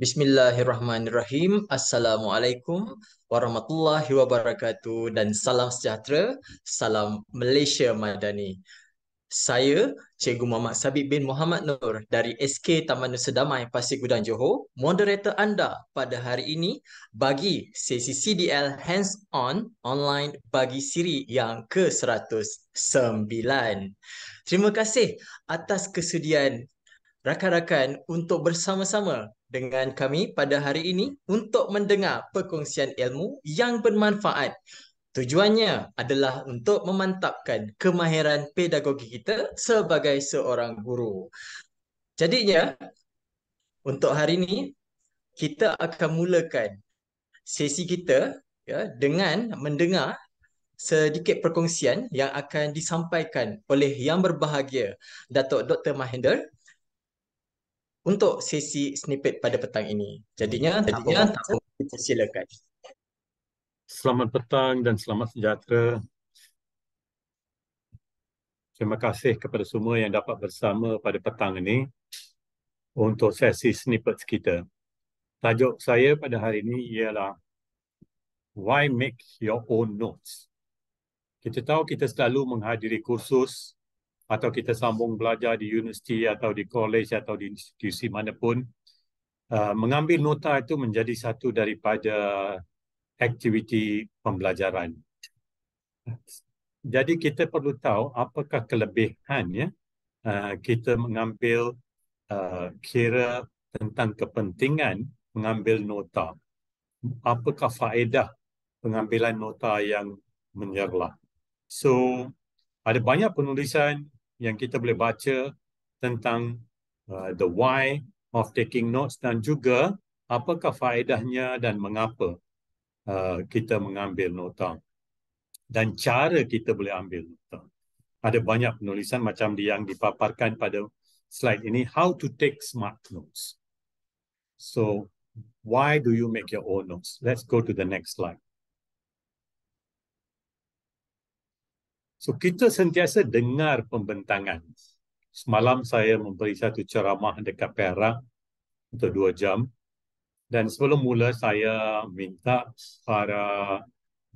Bismillahirrahmanirrahim. Assalamualaikum warahmatullahi wabarakatuh dan salam sejahtera. Salam Malaysia Madani. Saya Cikgu Muhammad Sabit bin Muhammad Nur dari SK Taman Nusa Damai Pasir Gudang Johor, moderator anda pada hari ini bagi sesi CDL Hands On Online bagi siri yang ke-109. Terima kasih atas kesediaan rakan-rakan untuk bersama-sama dengan kami pada hari ini untuk mendengar perkongsian ilmu yang bermanfaat. Tujuannya adalah untuk memantapkan kemahiran pedagogi kita sebagai seorang guru. Jadinya, untuk hari ini kita akan mulakan sesi kita dengan mendengar sedikit perkongsian yang akan disampaikan oleh yang berbahagia Datuk Dr. Mahendra untuk sesi snippet pada petang ini. Jadinya tanpa masa, kita silakan. Selamat petang dan selamat sejahtera. Terima kasih kepada semua yang dapat bersama pada petang ini untuk sesi snippet kita. Tajuk saya pada hari ini ialah Why Make Your Own Notes. Kita tahu kita selalu menghadiri kursus atau kita sambung belajar di universiti atau di college atau di institusi manapun. Mengambil nota itu menjadi satu daripada aktiviti pembelajaran. Jadi kita perlu tahu apakah kelebihan kita mengambil kira tentang kepentingan mengambil nota. Apakah faedah pengambilan nota yang menyerlah. So, ada banyak penulisan yang kita boleh baca tentang the why of taking notes dan juga apakah faedahnya dan mengapa kita mengambil nota. Dan cara kita boleh ambil nota. Ada banyak penulisan macam yang dipaparkan pada slide ini, how to take smart notes. So, why do you make your own notes? Let's go to the next slide. So, kita sentiasa dengar pembentangan. Semalam saya memberi satu ceramah dekat Perak untuk 2 jam. Dan sebelum mula saya minta para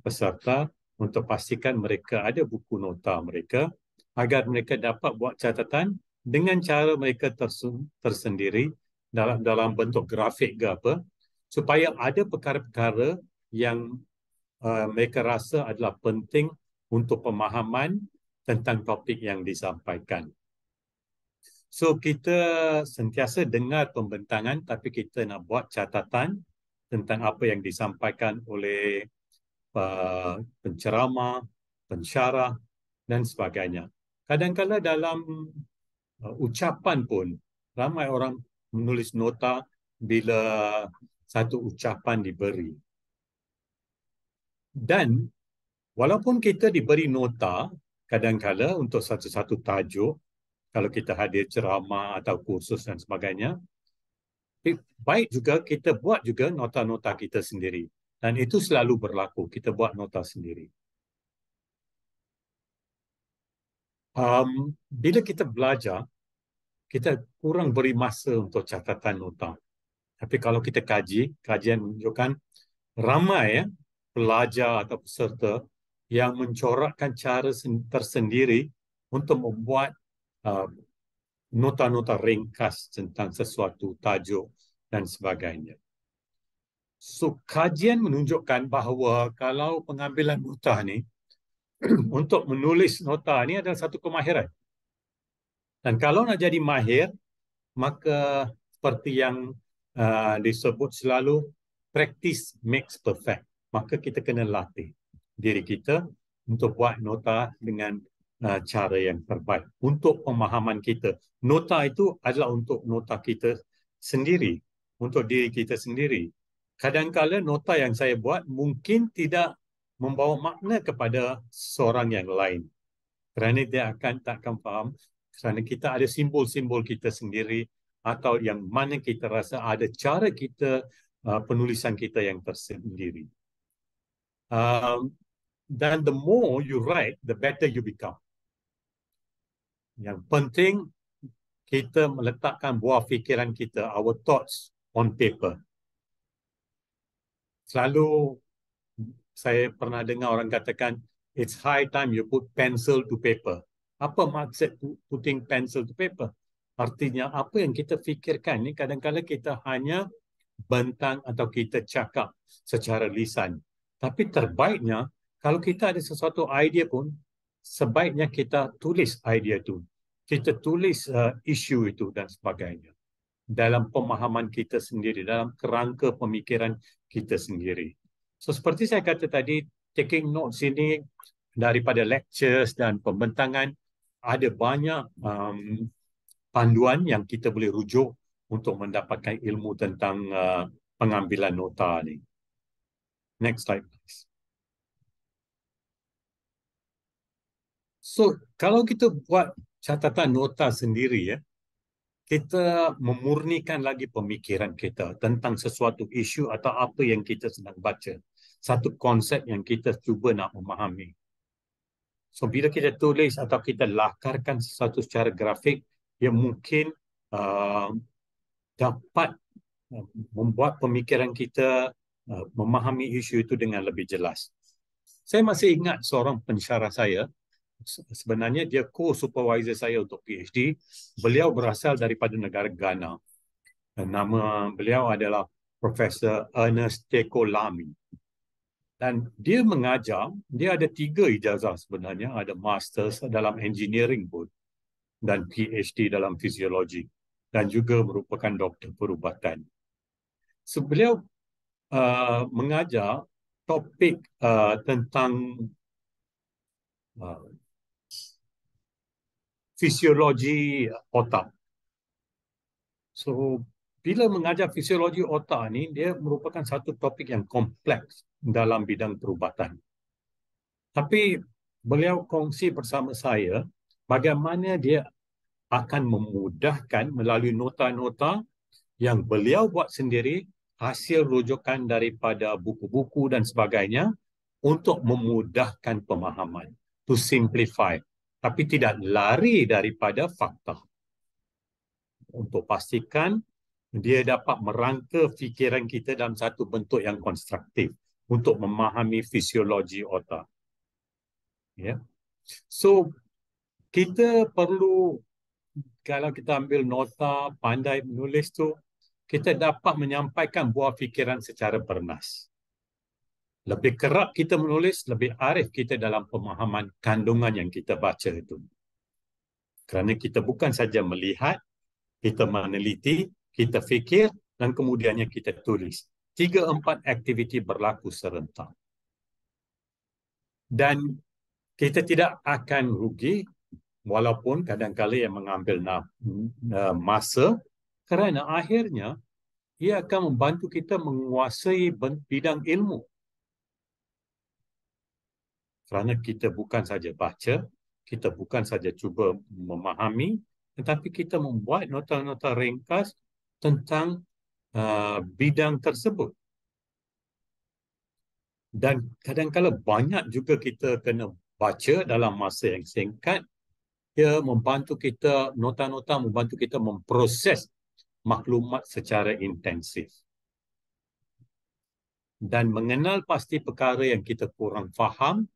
peserta untuk pastikan mereka ada buku nota mereka agar mereka dapat buat catatan dengan cara mereka tersendiri dalam bentuk grafik ke apa, supaya ada perkara-perkara yang mereka rasa adalah penting untuk pemahaman tentang topik yang disampaikan. So kita sentiasa dengar pembentangan tapi kita nak buat catatan tentang apa yang disampaikan oleh penceramah, pensyarah dan sebagainya. Kadang-kadang dalam ucapan pun ramai orang menulis nota bila satu ucapan diberi. Dan walaupun kita diberi nota kadang-kadang untuk satu-satu tajuk, kalau kita hadir ceramah atau kursus dan sebagainya, baik juga kita buat juga nota-nota kita sendiri. Dan itu selalu berlaku, kita buat nota sendiri. Bila kita belajar, kita kurang beri masa untuk catatan nota. Tapi kalau kita kajian menunjukkan ramai pelajar atau peserta yang mencorakkan cara tersendiri untuk membuat nota-nota ringkas tentang sesuatu tajuk dan sebagainya. So, kajian menunjukkan bahawa kalau pengambilan nota ni, untuk menulis nota ni adalah satu kemahiran. Dan kalau nak jadi mahir, maka seperti yang disebut selalu, practice makes perfect. Maka kita kena latih diri kita untuk buat nota dengan cara yang terbaik. Untuk pemahaman kita. Nota itu adalah untuk nota kita sendiri. Untuk diri kita sendiri. Kadang-kadang nota yang saya buat mungkin tidak membawa makna kepada seorang yang lain. Kerana dia takkan faham. Kerana kita ada simbol-simbol kita sendiri atau yang mana kita rasa ada cara kita, penulisan kita yang tersendiri. Dan the more you write, the better you become. Yang penting kita meletakkan buah fikiran kita, our thoughts on paper. Selalu saya pernah dengar orang katakan, it's high time you put pencil to paper. Apa maksud putting pencil to paper? Artinya apa yang kita fikirkan ni kadang-kadang kita hanya bentang atau kita cakap secara lisan. Tapi terbaiknya, kalau kita ada sesuatu idea pun, sebaiknya kita tulis idea itu. Kita tulis isu itu dan sebagainya. Dalam pemahaman kita sendiri, dalam kerangka pemikiran kita sendiri. So seperti saya kata tadi, taking notes ini daripada lectures dan pembentangan, ada banyak panduan yang kita boleh rujuk untuk mendapatkan ilmu tentang pengambilan nota ni. Next slide, please. So, kalau kita buat catatan nota sendiri, ya, kita memurnikan lagi pemikiran kita tentang sesuatu isu atau apa yang kita sedang baca. Satu konsep yang kita cuba nak memahami. So, bila kita tulis atau kita lakarkan sesuatu secara grafik, yang mungkin dapat membuat pemikiran kita memahami isu itu dengan lebih jelas. Saya masih ingat seorang pensyarah saya, sebenarnya dia co-supervisor saya untuk PhD. Beliau berasal daripada negara Ghana. Nama beliau adalah Profesor Ernest Teko Lamy. Dan dia mengajar, dia ada 3 ijazah sebenarnya, ada Masters dalam Engineering pun dan PhD dalam Fisiologi dan juga merupakan doktor perubatan. So, beliau mengajar topik tentang fisiologi otak. So, bila mengajar fisiologi otak ni, dia merupakan satu topik yang kompleks dalam bidang perubatan. Tapi beliau kongsi bersama saya bagaimana dia akan memudahkan melalui nota-nota yang beliau buat sendiri, hasil rujukan daripada buku-buku dan sebagainya untuk memudahkan pemahaman, to simplify, tapi tidak lari daripada fakta. Untuk pastikan dia dapat merangka fikiran kita dalam satu bentuk yang konstruktif untuk memahami fisiologi otak. Ya. So, kita perlu, kalau kita ambil nota, pandai menulis tu, kita dapat menyampaikan buah fikiran secara bernas. Lebih kerap kita menulis, lebih arif kita dalam pemahaman kandungan yang kita baca itu. Kerana kita bukan saja melihat, kita meneliti, kita fikir, dan kemudiannya kita tulis. 3-4 aktiviti berlaku serentak. Dan kita tidak akan rugi, walaupun kadang-kadang yang mengambil masa, kerana akhirnya ia akan membantu kita menguasai bidang ilmu. Kerana kita bukan saja baca, kita bukan saja cuba memahami, tetapi kita membuat nota-nota ringkas tentang bidang tersebut. Dan kadang-kadang banyak juga kita kena baca dalam masa yang singkat. Ia membantu kita, nota-nota membantu kita memproses maklumat secara intensif. Dan mengenal pasti perkara yang kita kurang faham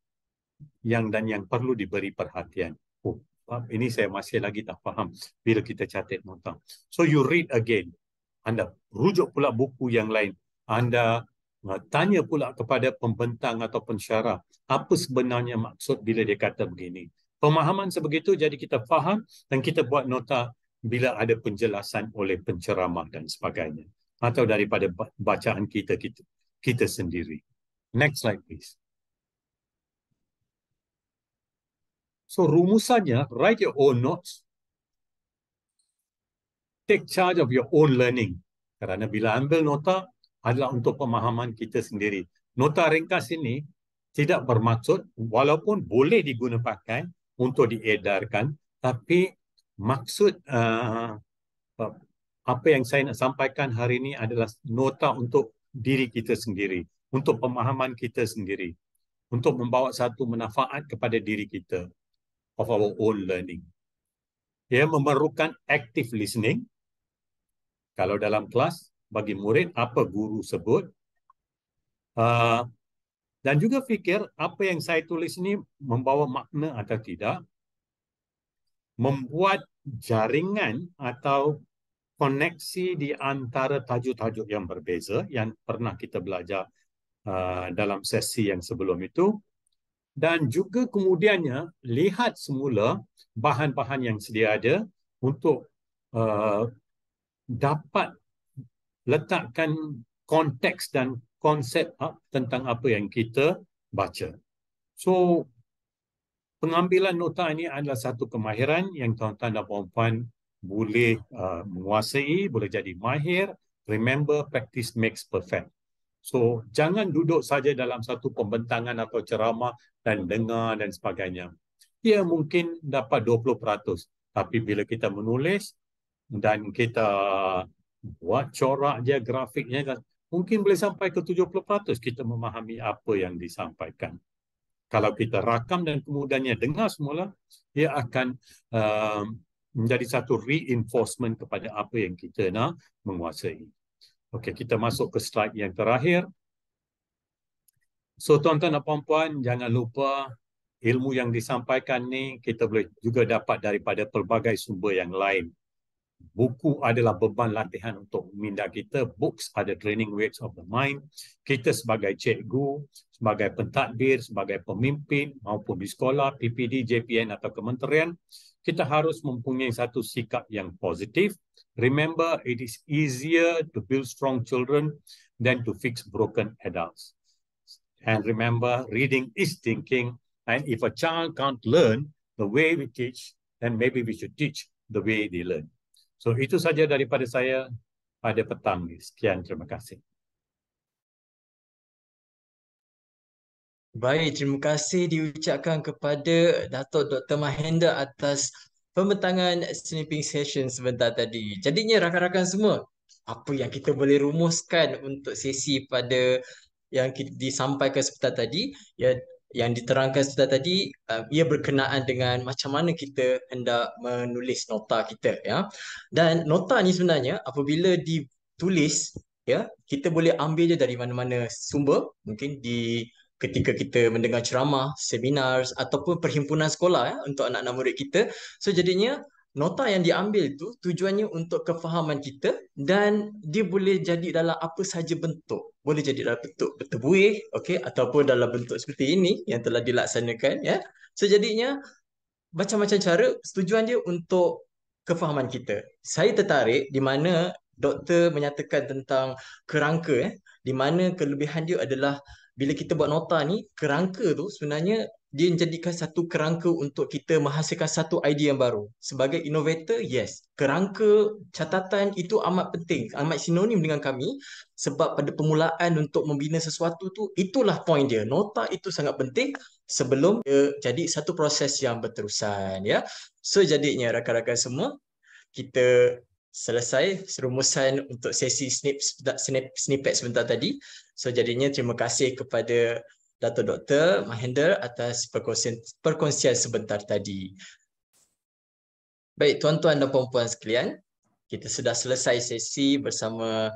yang perlu diberi perhatian. Oh, ini saya masih lagi tak faham bila kita catat nota. So you read again. Anda rujuk pula buku yang lain. Anda tanya pula kepada pembentang atau pensyarah apa sebenarnya maksud bila dia kata begini. Pemahaman sebegitu jadi kita faham dan kita buat nota bila ada penjelasan oleh penceramah dan sebagainya. Atau daripada bacaan kita sendiri. Next slide please. So rumusannya, write your own notes. Take charge of your own learning. Kerana bila ambil nota adalah untuk pemahaman kita sendiri. Nota ringkas ini tidak bermaksud, walaupun boleh digunakan untuk diedarkan, tapi maksud apa yang saya nak sampaikan hari ini adalah nota untuk diri kita sendiri, untuk pemahaman kita sendiri, untuk membawa satu manfaat kepada diri kita. Of our own learning. Ia memerlukan active listening. Kalau dalam kelas, bagi murid apa guru sebut. Dan juga fikir apa yang saya tulis ini membawa makna atau tidak. Membuat jaringan atau koneksi di antara tajuk-tajuk yang berbeza yang pernah kita belajar dalam sesi yang sebelum itu. Dan juga kemudiannya lihat semula bahan-bahan yang sedia ada untuk dapat letakkan konteks dan konsep tentang apa yang kita baca. So, pengambilan nota ini adalah satu kemahiran yang tuan-tuan dan puan-puan boleh menguasai, boleh jadi mahir. Remember, practice makes perfect. So, jangan duduk saja dalam satu pembentangan atau ceramah dan dengar dan sebagainya. Ya, mungkin dapat 20%. Tapi bila kita menulis dan kita buat corak dia, grafiknya, mungkin boleh sampai ke 70% kita memahami apa yang disampaikan. Kalau kita rakam dan kemudiannya dengar semula, ia akan menjadi satu reinforcement kepada apa yang kita nak menguasai. Okey, kita masuk ke slide yang terakhir. So, tuan-tuan dan puan-puan, jangan lupa ilmu yang disampaikan ni kita boleh juga dapat daripada pelbagai sumber yang lain. Buku adalah beban latihan untuk minda kita. Books ada training weights of the mind. Kita sebagai cikgu, sebagai pentadbir, sebagai pemimpin maupun di sekolah, PPD, JPN atau kementerian, kita harus mempunyai satu sikap yang positif. Remember, it is easier to build strong children than to fix broken adults. And remember, reading is thinking. And if a child can't learn the way we teach, then maybe we should teach the way they learn. So, itu saja daripada saya pada petang ini. Sekian, terima kasih. Baik, terima kasih diucapkan kepada Datuk Dr. Mahendra atas pembentangan snipping session sebentar tadi. Jadinya rakan-rakan semua, apa yang kita boleh rumuskan untuk sesi pada yang disampaikan sebentar tadi, ya, yang diterangkan sebentar tadi, ia berkenaan dengan macam mana kita hendak menulis nota kita, ya. Dan nota ni sebenarnya apabila ditulis, ya, kita boleh ambil je dari mana-mana sumber, mungkin ketika kita mendengar ceramah, seminar ataupun perhimpunan sekolah, ya, untuk anak-anak murid kita. So jadinya nota yang diambil itu tujuannya untuk kefahaman kita dan dia boleh jadi dalam apa sahaja bentuk. Boleh jadi dalam bentuk bertubuh, okey, ataupun dalam bentuk seperti ini yang telah dilaksanakan, ya. So jadinya macam-macam cara, tujuan dia untuk kefahaman kita. Saya tertarik di mana doktor menyatakan tentang kerangka, di mana kelebihan dia adalah bila kita buat nota ni, kerangka tu sebenarnya dia menjadikan satu kerangka untuk kita menghasilkan satu idea yang baru. Sebagai innovator, yes, kerangka catatan itu amat penting, amat sinonim dengan kami, sebab pada permulaan untuk membina sesuatu tu, itulah point dia. Nota itu sangat penting sebelum dia jadi satu proses yang berterusan, ya. So jadinya rakan-rakan semua, kita selesai rumusan untuk sesi snippet sebentar tadi. So jadinya terima kasih kepada Datuk Dr. Mahendra atas perkongsian sebentar tadi. Baik, tuan-tuan dan puan-puan sekalian, kita sudah selesai sesi bersama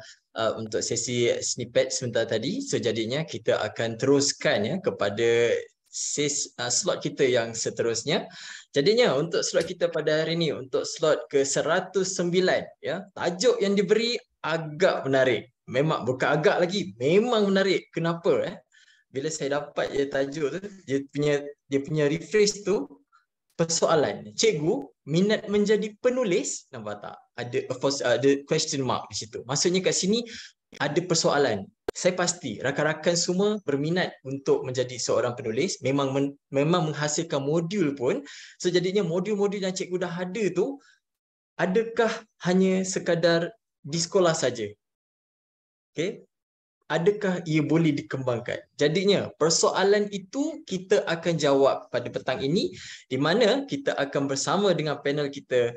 untuk sesi snippet sebentar tadi. So jadinya kita akan teruskan, ya, kepada slot kita yang seterusnya. Jadinya untuk slot kita pada hari ini, untuk slot ke-109, ya, tajuk yang diberi agak menarik. Memang bukan agak lagi, memang menarik. Kenapa? Bila saya dapat je tajuk tu, dia punya rephrase tu, persoalan. Cikgu, minat menjadi penulis, nampak tak? Ada question mark di situ. Maksudnya kat sini ada persoalan. Saya pasti rakan-rakan semua berminat untuk menjadi seorang penulis, memang menghasilkan modul pun. So jadinya modul-modul yang cikgu dah ada tu, adakah hanya sekadar di sekolah saja? Okey. Adakah ia boleh dikembangkan? Jadinya persoalan itu kita akan jawab pada petang ini, di mana kita akan bersama dengan panel kita,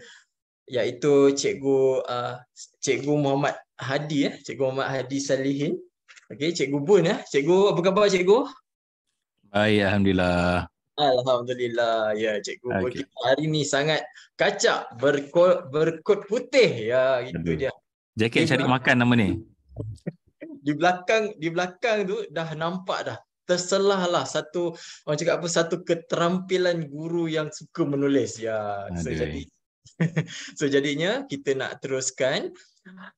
iaitu Cikgu Muhammad Hadi, Cikgu Muhammad Hadi Salihin. Okey, Cikgu Bun, Cikgu, apa khabar Cikgu? Baik, Alhamdulillah. Alhamdulillah, ya Cikgu Bun Okay. kita hari ni sangat kacak, berkod putih, ya, itu Aduh. dia. Jaket Di cari belakang, makan nama ni. di belakang tu dah nampak dah. Terselah lah satu, orang cakap apa, satu keterampilan guru yang suka menulis. Ya, so Aduh. jadinya kita nak teruskan.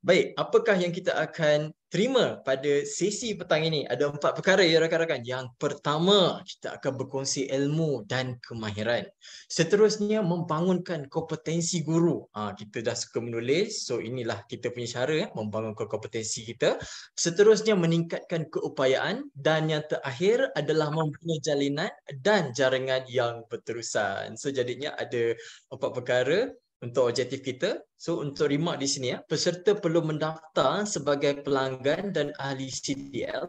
Baik, apakah yang kita akan terima pada sesi petang ini? Ada 4 perkara ya rakan-rakan. Yang pertama, kita akan berkongsi ilmu dan kemahiran. Seterusnya, membangunkan kompetensi guru. Kita dah suka menulis, so inilah kita punya cara membangunkan kompetensi kita. Seterusnya, meningkatkan keupayaan. Dan yang terakhir adalah membina jalinan dan jaringan yang berterusan. So jadinya ada 4 perkara untuk objektif kita. So untuk remark di sini peserta perlu mendaftar sebagai pelanggan dan ahli CDL.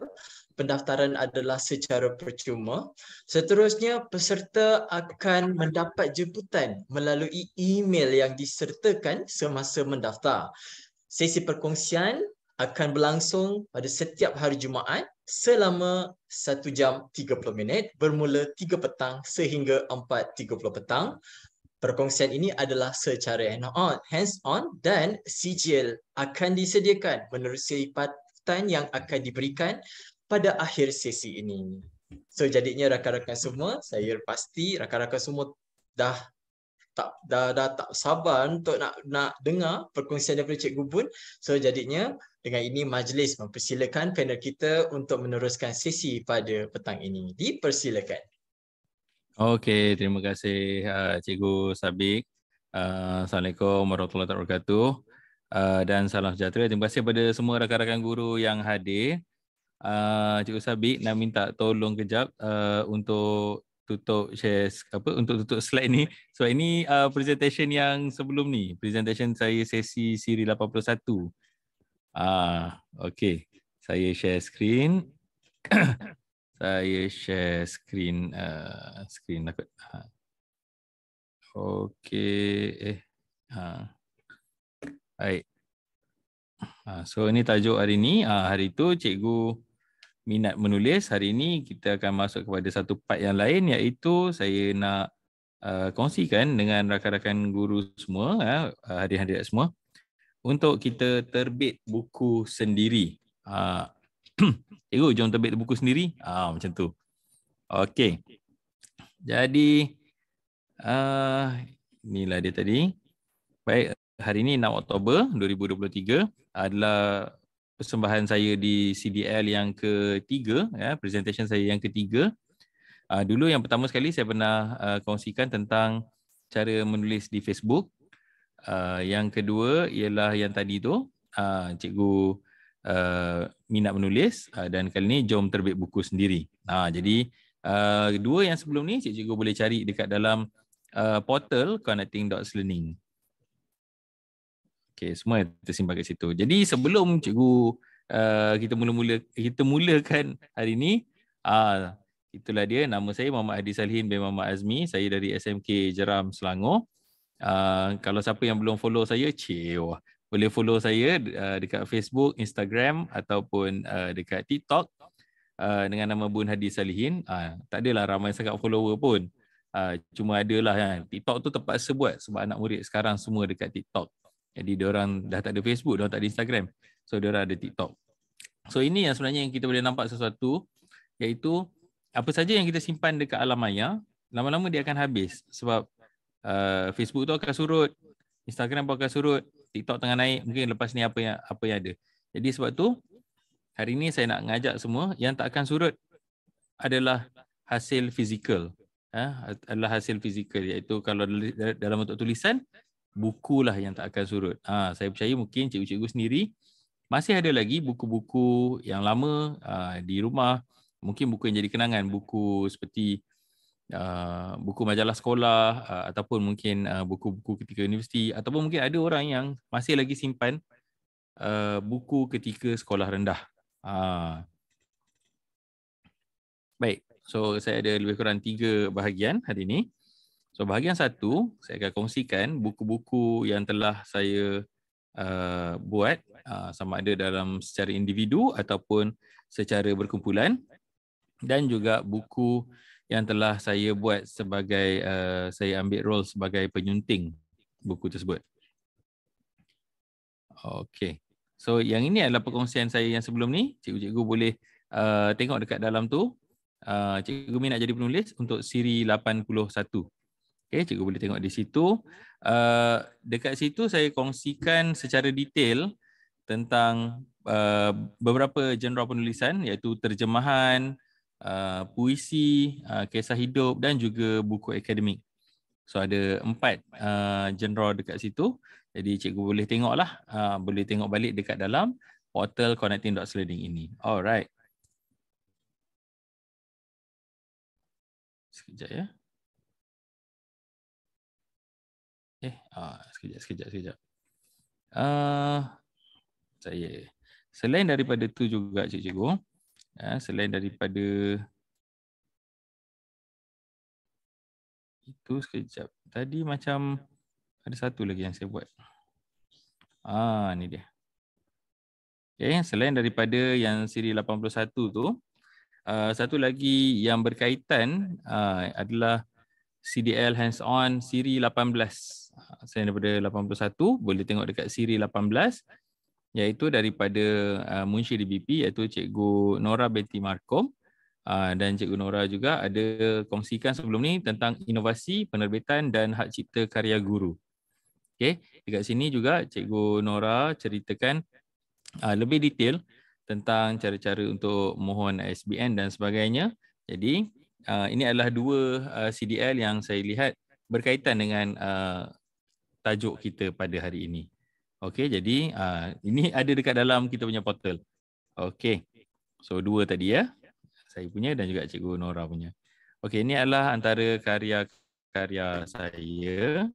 Pendaftaran adalah secara percuma. Seterusnya, peserta akan mendapat jemputan melalui email yang disertakan semasa mendaftar. Sesi perkongsian akan berlangsung pada setiap hari Jumaat selama 1 jam 30 minit bermula 3 petang sehingga 4.30 petang. Perkongsian ini adalah secara hands-on dan sijil akan disediakan menurut sipatan yang akan diberikan pada akhir sesi ini. So jadinya rakan-rakan semua, saya pasti rakan-rakan semua dah tak sabar untuk nak dengar perkongsian daripada Cikgu Bun. So jadinya dengan ini majlis mempersilakan panel kita untuk meneruskan sesi pada petang ini. Dipersilakan. Okey, terima kasih Cikgu Sabik. Assalamualaikum warahmatullahi wabarakatuh. Dan salam sejahtera. Terima kasih kepada semua rakan-rakan guru yang hadir. Cikgu Sabik nak minta tolong kejap untuk tutup share untuk tutup slide ni. Sebab ini presentation yang sebelum ni. Presentation saya sesi siri 81. Okey. Saya share screen. Saya share screen aku. Okey. Baik. So ini tajuk hari ni. Hari tu cikgu minat menulis. Hari ini kita akan masuk kepada satu part yang lain, iaitu saya nak kongsikan dengan rakan-rakan guru semua, hadir-hadir semua, untuk kita terbit buku sendiri. Cikgu, jom terbit buku sendiri. Macam tu. Okey. Jadi inilah dia tadi. Baik, hari ini 6 Oktober 2023 adalah persembahan saya di CDL yang ketiga, presentation saya yang ketiga. Dulu yang pertama sekali saya pernah kongsikan tentang cara menulis di Facebook. Yang kedua ialah yang tadi tu, cikgu minat menulis, dan kali ni jom terbit buku sendiri. Jadi dua yang sebelum ni cikgu boleh cari dekat dalam portal Connecting Dots Learning. Okey, semua tersimpan kat situ. Jadi sebelum cikgu kita mulakan hari ni, itulah dia, nama saya Muhammad Hadi Salihin bin Muhammad Azmi. Saya dari SMK Jeram, Selangor. Kalau siapa yang belum follow saya, boleh follow saya dekat Facebook, Instagram ataupun dekat TikTok dengan nama Bun Hadi Salihin. Tak adalah ramai sangat follower pun. Cuma adalah kan, TikTok tu terpaksa buat sebab anak murid sekarang semua dekat TikTok. Jadi diorang dah tak ada Facebook, diorang tak ada Instagram. So diorang ada TikTok. So ini yang sebenarnya yang kita boleh nampak sesuatu, iaitu apa saja yang kita simpan dekat alam maya, lama-lama dia akan habis. Sebab Facebook tu akan surut, Instagram pun akan surut, TikTok tengah naik, mungkin lepas ni apa yang ada. Jadi sebab tu hari ni saya nak ngajak semua, yang tak akan surut adalah hasil fizikal. Adalah hasil fizikal, iaitu kalau dalam bentuk tulisan, bukulah yang tak akan surut. Saya percaya mungkin cikgu-cikgu sendiri masih ada lagi buku-buku yang lama di rumah, mungkin buku yang jadi kenangan, buku seperti buku majalah sekolah, ataupun mungkin buku-buku ketika universiti, ataupun mungkin ada orang yang masih lagi simpan buku ketika sekolah rendah. Baik, so saya ada lebih kurang 3 bahagian hari ini. So bahagian 1, saya akan kongsikan buku-buku yang telah saya buat, sama ada dalam secara individu ataupun secara berkumpulan, dan juga buku yang telah saya buat sebagai saya ambil role sebagai penyunting buku tersebut. Okey. So yang ini adalah perkongsian saya yang sebelum ni. Cikgu-cikgu boleh tengok dekat dalam tu. Cikgu minat jadi penulis untuk siri 81. Okay, cikgu boleh tengok di situ. Dekat situ saya kongsikan secara detail tentang beberapa genre penulisan, iaitu terjemahan, puisi, kisah hidup dan juga buku akademik. So ada 4 genre dekat situ. Jadi cikgu boleh tengoklah, boleh tengok balik dekat dalam portal connecting.learning ini. Alright. Sekejap ya. Sekejap. Saya selain daripada tu juga cikgu, selain daripada itu, sekejap. Tadi macam ada satu lagi yang saya buat. Ni dia. Okay, selain daripada yang siri 81 tu, satu lagi yang berkaitan adalah CDL hands-on siri 18. Selain daripada 81, boleh tengok dekat siri 18, iaitu daripada Munshi DBP, iaitu Cikgu Nora binti Markom. Dan Cikgu Nora juga ada kongsikan sebelum ni tentang inovasi, penerbitan dan hak cipta karya guru. Okay, dekat sini juga Cikgu Nora ceritakan lebih detail tentang cara-cara untuk mohon ISBN dan sebagainya. Jadi ini adalah 2 CDL yang saya lihat berkaitan dengan tajuk kita pada hari ini. Okey, jadi ini ada dekat dalam kita punya portal. Okey, so 2 tadi ya. Saya punya dan juga Cikgu Nora punya. Okey, ini adalah antara karya-karya saya.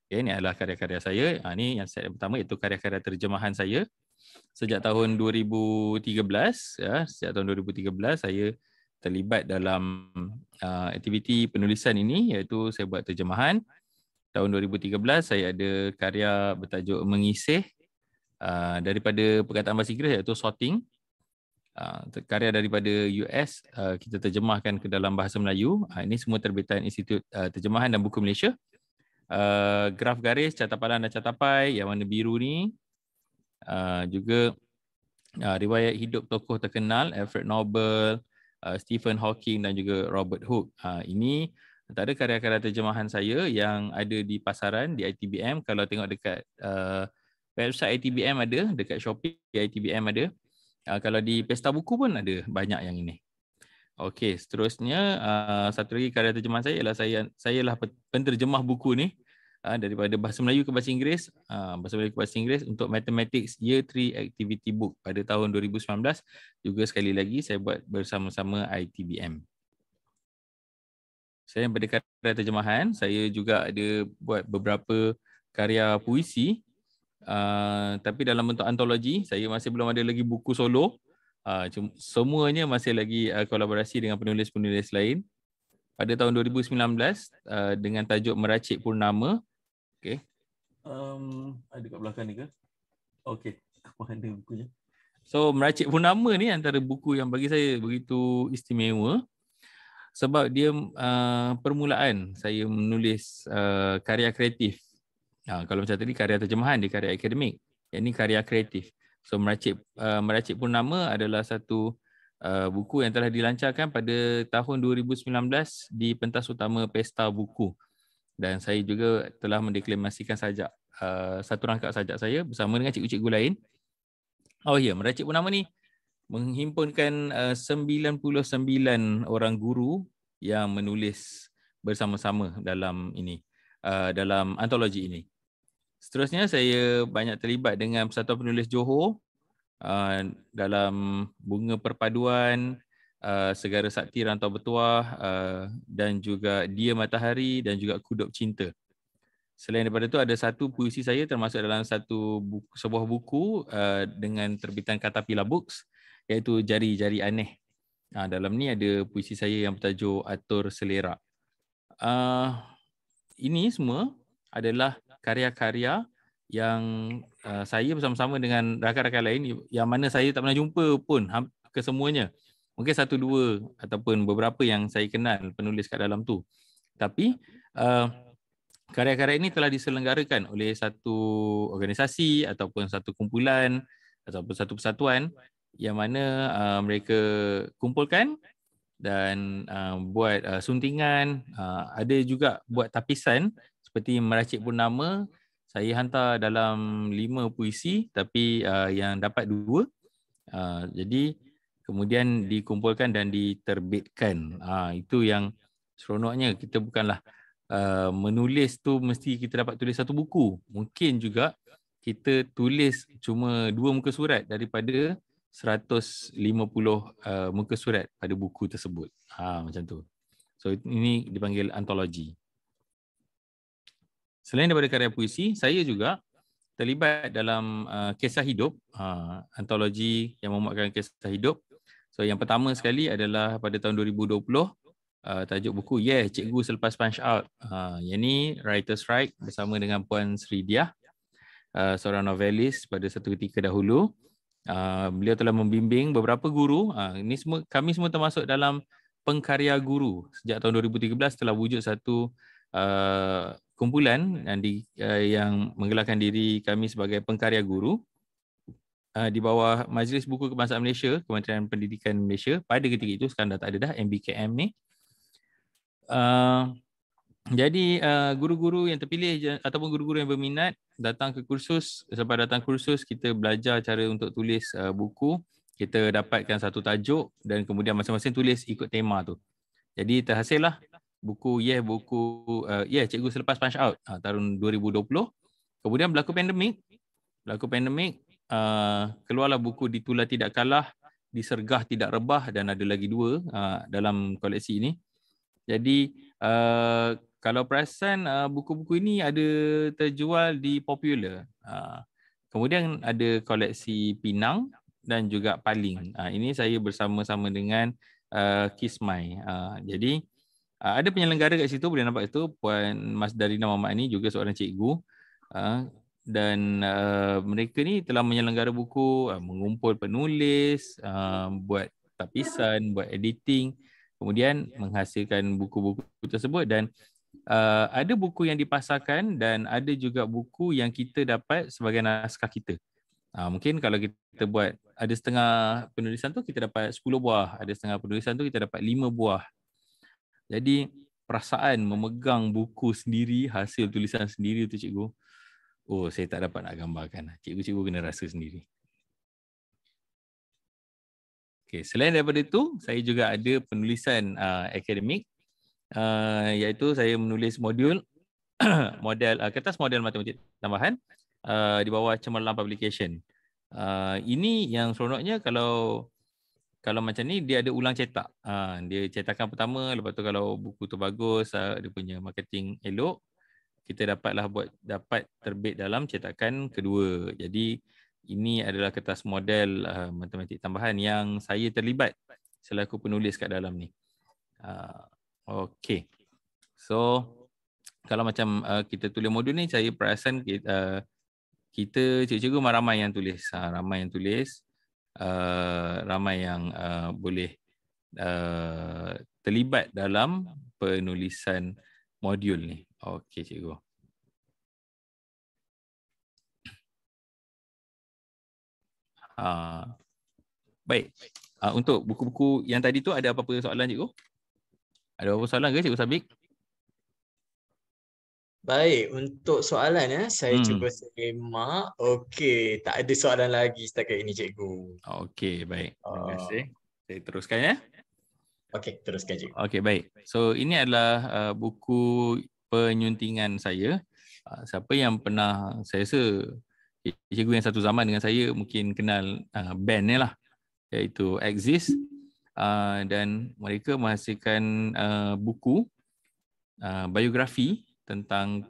Okay, ini adalah karya-karya saya. Ini yang set yang pertama, iaitu karya-karya terjemahan saya. Sejak tahun 2013, ya, sejak tahun 2013 saya terlibat dalam aktiviti penulisan ini, iaitu saya buat terjemahan. Tahun 2013 saya ada karya bertajuk Mengisih daripada perkataan bahasa Inggeris, iaitu Sorting. Karya daripada US kita terjemahkan ke dalam bahasa Melayu. Ini semua terbitan Institut Terjemahan dan Buku Malaysia. Graf garis, catapalan dan catapai yang warna biru ni. Juga riwayat hidup tokoh terkenal Alfred Nobel, Stephen Hawking dan juga Robert Hooke. Ini antara karya-karya terjemahan saya yang ada di pasaran di ITBM. Kalau tengok dekat website ITBM ada, dekat Shopee ITBM ada. Kalau di Pesta Buku pun ada banyak yang ini. Okey, seterusnya satu lagi karya terjemahan saya ialah saya lah penterjemah buku ni daripada bahasa Melayu ke bahasa Inggeris, bahasa Melayu ke bahasa Inggeris untuk Mathematics Year 3 Activity Book pada tahun 2019. Juga sekali lagi saya buat bersama-sama ITBM. Saya daripada karya terjemahan, saya juga ada buat beberapa karya puisi, tapi dalam bentuk antologi. Saya masih belum ada lagi buku solo. Semuanya masih lagi kolaborasi dengan penulis-penulis lain. Pada tahun 2019 dengan tajuk Meracik Purnama. Okey. Ada kat belakang ni ke? Okey, mana bukunya? So Meracik Purnama ni antara buku yang bagi saya begitu istimewa sebab dia permulaan saya menulis karya kreatif. Kalau macam tadi karya terjemahan, dia karya akademik. Yang ini karya kreatif. So Meracik Purnama adalah satu buku yang telah dilancarkan pada tahun 2019 di pentas utama Pesta Buku. Dan saya juga telah mendeklamasikan sajak, satu rangkap sajak saya bersama dengan cikgu-cikgu lain. Oh ya, Meracik Purnama ni menghimpunkan 99 orang guru yang menulis bersama-sama dalam ini, dalam antologi ini. Seterusnya saya banyak terlibat dengan Persatuan Penulis Johor dalam Bunga Perpaduan, Segara Sakti Rantau Bertuah, dan juga Dia Matahari dan juga Kudup Cinta. Selain daripada itu ada satu puisi saya termasuk dalam sebuah buku dengan terbitan Caterpillar Books, iaitu Jari-Jari Aneh. Dalam ni ada puisi saya yang bertajuk Atur Selera. Ini semua adalah karya-karya yang saya bersama-sama dengan rakan-rakan lain yang mana saya tak pernah jumpa pun kesemuanya. Mungkin 1-2 ataupun beberapa yang saya kenal penulis kat dalam tu. Tapi karya-karya ini telah diselenggarakan oleh satu organisasi ataupun satu kumpulan ataupun satu persatuan yang mana mereka kumpulkan dan buat suntingan, ada juga buat tapisan seperti Meracik Purnama. Saya hantar dalam 5 puisi tapi yang dapat 2. Jadi kemudian dikumpulkan dan diterbitkan. Itu yang seronoknya. Kita bukanlah menulis tu mesti kita dapat tulis satu buku. Mungkin juga kita tulis cuma 2 muka surat daripada 150 muka surat pada buku tersebut. Macam tu. So ini dipanggil antologi. Selain daripada karya puisi, saya juga terlibat dalam kisah hidup, antologi yang memuatkan kisah hidup. So yang pertama sekali adalah pada tahun 2020, tajuk buku Cikgu Selepas Punch Out. Yang ni Writer's Strike bersama dengan Puan Sri Diah, seorang novelis pada satu ketika dahulu. Beliau telah membimbing beberapa guru. Ini semua, kami semua termasuk dalam pengkarya guru. Sejak tahun 2013 telah wujud satu kumpulan yang menggelarkan diri kami sebagai pengkarya guru di bawah Majlis Buku Kebangsaan Malaysia, Kementerian Pendidikan Malaysia. Pada ketika itu, sekarang dah tak ada dah MBKM ni. Jadi guru-guru yang terpilih ataupun guru-guru yang berminat datang ke kursus. Selepas datang kursus, kita belajar cara untuk tulis buku. Kita dapatkan satu tajuk dan kemudian masing-masing tulis ikut tema tu. Jadi terhasillah buku Cikgu Selepas Punch Out tahun 2020. Kemudian berlaku pandemik. Keluarlah buku Ditular Tidak Kalah, Disergah Tidak Rebah dan ada lagi 2 dalam koleksi ini. Jadi kalau perasan buku-buku ini ada terjual di Popular. Kemudian ada koleksi Pinang dan juga Paling. Ini saya bersama-sama dengan Kismai. Jadi ada penyelenggara kat situ, boleh nampak itu Puan Mas Darina Mamat ni juga seorang cikgu. Dan mereka ni telah menyelenggara buku, mengumpul penulis, buat tapisan, buat editing, kemudian menghasilkan buku-buku tersebut. Dan ada buku yang dipasarkan dan ada juga buku yang kita dapat sebagai naskah kita. Mungkin kalau kita buat ada setengah penulisan tu kita dapat 10 buah, ada setengah penulisan tu kita dapat 5 buah. Jadi perasaan memegang buku sendiri, hasil tulisan sendiri tu cikgu, saya tak dapat nak gambarkan. Cikgu-cikgu kena rasa sendiri. Okay, selain daripada itu, saya juga ada penulisan akademik, iaitu saya menulis modul kertas model matematik tambahan di bawah Cemerlang Publication. Ini yang seronoknya kalau macam ni dia ada ulang cetak. Dia cetakan pertama, lepas tu kalau buku tu bagus, dia punya marketing elok, kita dapat terbit dalam cetakan kedua. Jadi ini adalah kertas model matematik tambahan yang saya terlibat selaku penulis kat dalam ni. Okey. So kalau macam kita tulis modul ni, saya perasan kita cikgu-cikgu ramai yang tulis. Ramai yang boleh terlibat dalam penulisan modul ni. Okey cikgu. Baik. Untuk buku-buku yang tadi tu ada apa-apa soalan cikgu? Ada apa-apa soalan ke Cikgu Sabik? Baik, untuk soalan saya cuba semak. Okey, tak ada soalan lagi setakat ini cikgu. Okey, baik. Terima kasih. Saya teruskan ya. Okey, teruskan cikgu. Okey, baik. So ini adalah buku penyuntingan saya. Siapa yang pernah, saya rasa cikgu yang satu zaman dengan saya mungkin kenal band ni lah, iaitu Exist. Dan mereka menghasilkan buku biografi tentang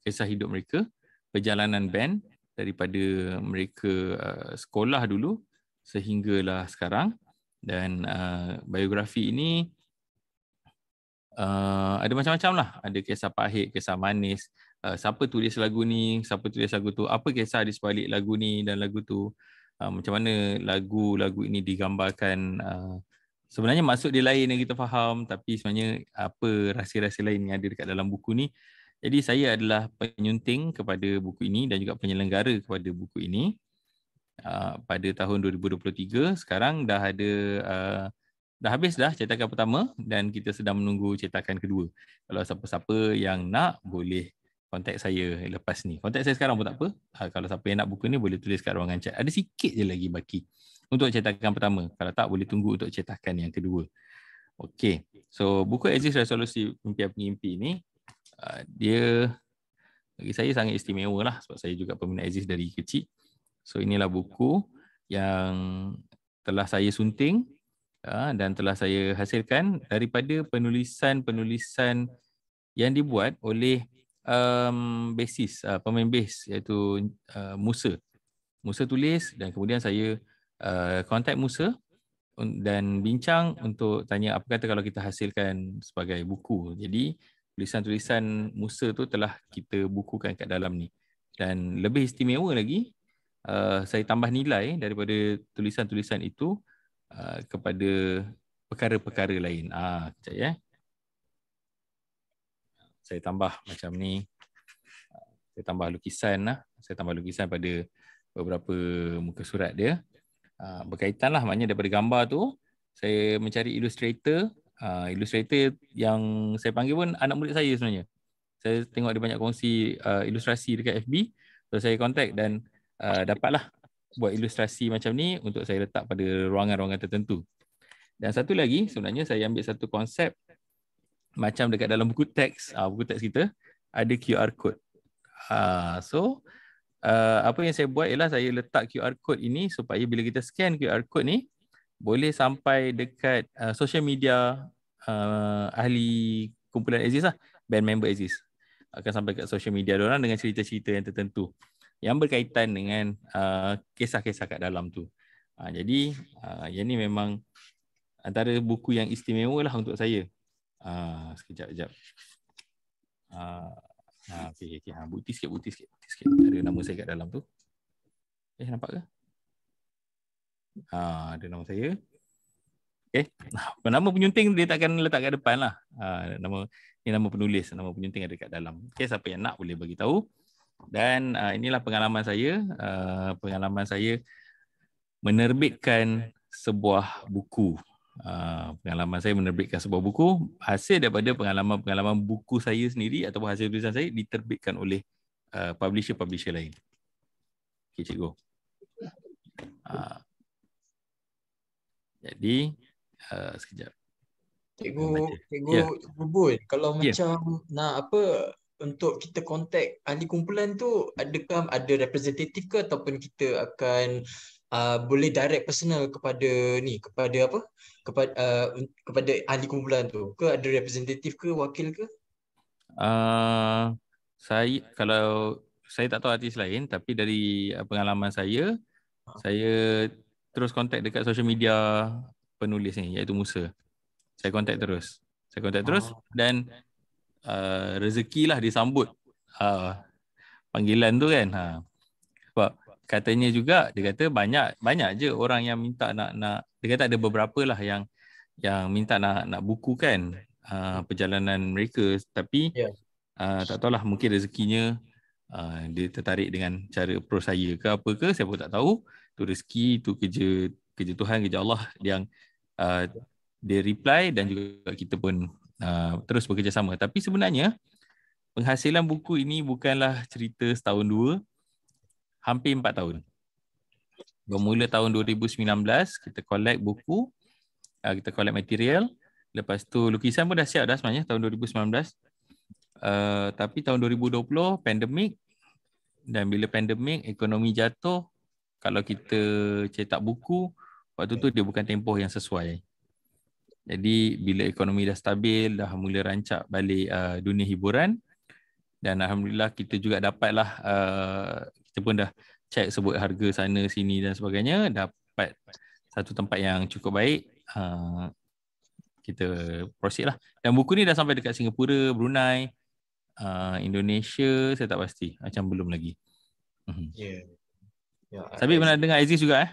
kisah hidup mereka, perjalanan band daripada mereka sekolah dulu sehinggalah sekarang. Dan biografi ini ada macam-macam lah. Ada kisah pahit, kisah manis, siapa tulis lagu ni, siapa tulis lagu tu, apa kisah di sebalik lagu ni dan lagu tu, macam mana lagu-lagu ini digambarkan. Sebenarnya maksud dia lain yang kita faham, tapi sebenarnya apa rahsia-rahsia lain yang ada dekat dalam buku ni Jadi saya adalah penyunting kepada buku ini dan juga penyelenggara kepada buku ini pada tahun 2023. Sekarang dah ada dah habis dah cetakan pertama dan kita sedang menunggu cetakan kedua. Kalau siapa-siapa yang nak boleh kontak saya lepas ni. Kontak saya sekarang pun tak apa. Kalau siapa yang nak buku ni boleh tulis kat ruangan chat. Ada sikit je lagi baki untuk cetakan pertama. Kalau tak boleh tunggu untuk cetakan yang kedua. Okey. So buku Exist Resolusi Mimpi-Mimpi ni dia bagi saya sangat istimewa lah sebab saya juga peminat Exist dari kecil. So inilah buku yang telah saya sunting dan telah saya hasilkan daripada penulisan-penulisan yang dibuat oleh pemain bass iaitu Musa. Musa tulis dan kemudian saya kontak Musa dan bincang untuk tanya apa kata kalau kita hasilkan sebagai buku. Jadi tulisan-tulisan Musa tu telah kita bukukan kat dalam ni. Dan lebih istimewa lagi, saya tambah nilai daripada tulisan-tulisan itu kepada perkara-perkara lain. Sekejap ya. Saya tambah macam ni. Saya tambah lukisan lah. Saya tambah lukisan pada beberapa muka surat dia. Berkaitan lah, maknanya daripada gambar tu saya mencari ilustrator. Ilustrator yang saya panggil pun anak murid saya sebenarnya. Saya tengok dia banyak kongsi ilustrasi dekat FB. So saya contact dan dapatlah buat ilustrasi macam ni untuk saya letak pada ruangan-ruangan tertentu. Dan satu lagi, sebenarnya saya ambil satu konsep macam dekat dalam buku teks kita ada QR code. So apa yang saya buat ialah saya letak QR code ini supaya bila kita scan QR code ni boleh sampai dekat social media ahli kumpulan Exist lah, band member Exist. Akan sampai kat social media diorang dengan cerita-cerita yang tertentu yang berkaitan dengan kisah-kisah kat dalam tu. Jadi yang ni memang antara buku yang istimewa lah untuk saya. Sekejap. Okay. Bukti sikit. Ada nama saya kat dalam tu. Nampak ke? Ada nama saya. Okay. Nama penyunting dia takkan letak kat depan lah. Ini nama penulis, nama penyunting ada kat dalam. Okay, siapa yang nak boleh bagi tahu. Dan inilah pengalaman saya. Pengalaman saya menerbitkan sebuah buku. Pengalaman saya menerbitkan sebuah buku hasil daripada pengalaman buku saya sendiri ataupun hasil tulisan saya diterbitkan oleh publisher lain. Okay, cikgu. Jadi sekejap. Cikgu Bun, kalau macam nak untuk kita kontak ahli kumpulan tu, adakah ada representatif ke ataupun kita akan boleh direct personal kepada kepada ahli kumpulan tu, ke ada representatif ke wakil ke? Saya tak tahu artis lain, tapi dari pengalaman saya terus kontak dekat social media penulis ni iaitu Musa. Saya kontak terus dan rezekilah disambut panggilan tu kan. Sebab katanya juga dia kata banyak je orang yang minta nak dia kata ada beberapa lah yang minta nak bukukan perjalanan mereka, tapi tak tahulah mungkin rezekinya dia tertarik dengan cara approach saya ke apa ke, saya pun tak tahu. Tu rezeki, tu kerja Tuhan, kerja Allah yang dia reply dan juga kita pun terus bekerjasama. Tapi sebenarnya penghasilan buku ini bukanlah cerita setahun dua, hampir 4 tahun. Bermula tahun 2019 kita collect buku, kita collect material. Lepas tu lukisan pun dah siap dah sebenarnya tahun 2019. Tapi tahun 2020 pandemik, dan bila pandemik ekonomi jatuh, kalau kita cetak buku waktu tu dia bukan tempoh yang sesuai. Jadi bila ekonomi dah stabil, dah mula rancak balik dunia hiburan, dan alhamdulillah kita juga dapatlah kita pun dah check sebut harga sana sini dan sebagainya, dapat satu tempat yang cukup baik, kita proceed lah. Dan buku ni dah sampai dekat Singapura, Brunei, Indonesia, saya tak pasti, macam belum lagi. Sabit pernah dengar Aziz juga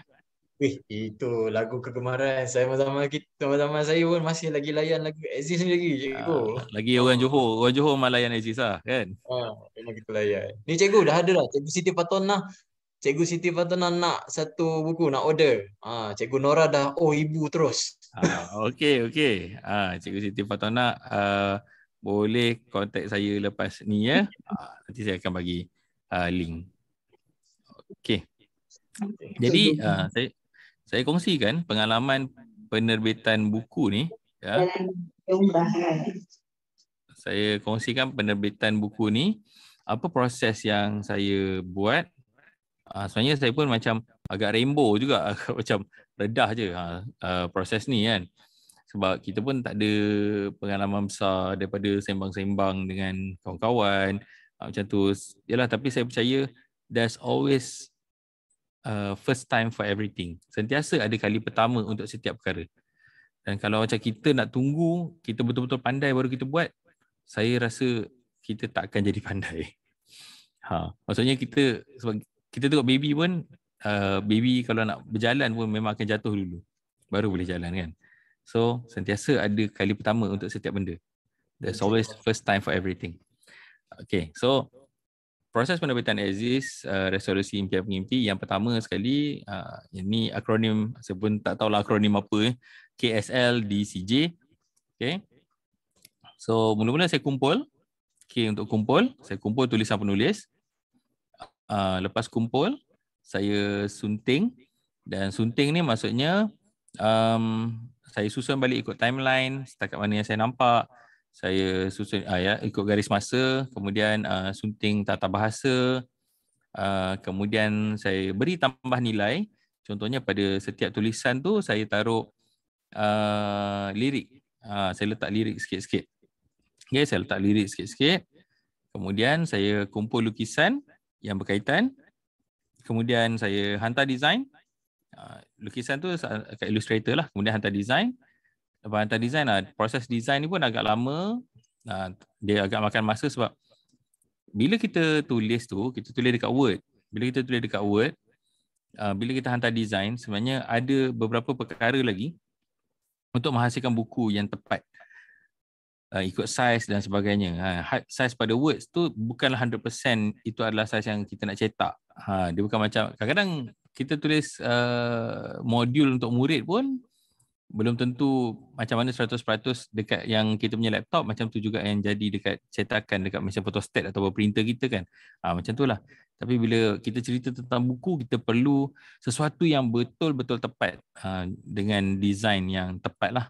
Wih, itu lagu kegemaran saya sama-sama saya pun masih lagi layan lagu Aziz ni lagi, cikgu. Lagi Oh. Orang Johor Malayan Aziz lah kan. Memang kita layan. Ni cikgu dah ada dah. Cikgu Siti Fatona. Cikgu Siti Fatona nak satu buku, nak order. Cikgu Nora dah, oh ibu terus. Okey. Cikgu Siti Fatona boleh kontak saya lepas ni ya. Nanti saya akan bagi link. Okey. Jadi saya kongsikan pengalaman penerbitan buku ni ya. Saya kongsikan penerbitan buku ni, apa proses yang saya buat. Sebenarnya saya pun macam agak rainbow juga, agak macam redah je proses ni kan. Sebab kita pun tak ada pengalaman besar daripada sembang-sembang dengan kawan-kawan macam tu. Yalah, tapi saya percaya there's always first time for everything. Sentiasa ada kali pertama untuk setiap perkara. Dan kalau macam kita nak tunggu kita betul-betul pandai baru kita buat, saya rasa kita tak akan jadi pandai. Maksudnya sebab kita tengok baby pun, baby kalau nak berjalan pun memang akan jatuh dulu baru boleh jalan kan. So sentiasa ada kali pertama untuk setiap benda. There's always first time for everything. Okay, so proses penerbitan Aziz Resolusi Impian Pengimpi, yang pertama sekali, ini akronim, saya pun tak tahulah akronim apa, KSL DCJ. Okay, so mula-mula saya kumpul. Okay, untuk kumpul, saya kumpul tulisan penulis. Lepas kumpul, saya sunting. Dan sunting ni maksudnya saya susun balik ikut timeline, setakat mana yang saya nampak. Saya susun ikut garis masa, kemudian sunting tata bahasa. Kemudian saya beri tambah nilai. Contohnya pada setiap tulisan tu saya taruh lirik. Saya letak lirik sikit-sikit. Okay, saya letak lirik sikit-sikit. Kemudian saya kumpul lukisan yang berkaitan. Kemudian saya hantar design. Lukisan tu kat Illustrator lah. Kemudian hantar design. Lepas hantar design, proses design ni pun agak lama. Dia agak makan masa sebab bila kita tulis tu, kita tulis dekat Word. Bila kita tulis dekat Word, bila kita hantar design, sebenarnya ada beberapa perkara lagi untuk menghasilkan buku yang tepat. Ikut saiz dan sebagainya. Saiz pada words tu bukanlah 100% itu adalah saiz yang kita nak cetak. Dia bukan macam, kadang-kadang kita tulis modul untuk murid pun belum tentu macam mana 100% dekat yang kita punya laptop, macam tu juga yang jadi dekat cetakan dekat mesin photostat atau printer kita kan. Macam tu lah. Tapi bila kita cerita tentang buku, kita perlu sesuatu yang betul-betul tepat dengan design yang tepat lah.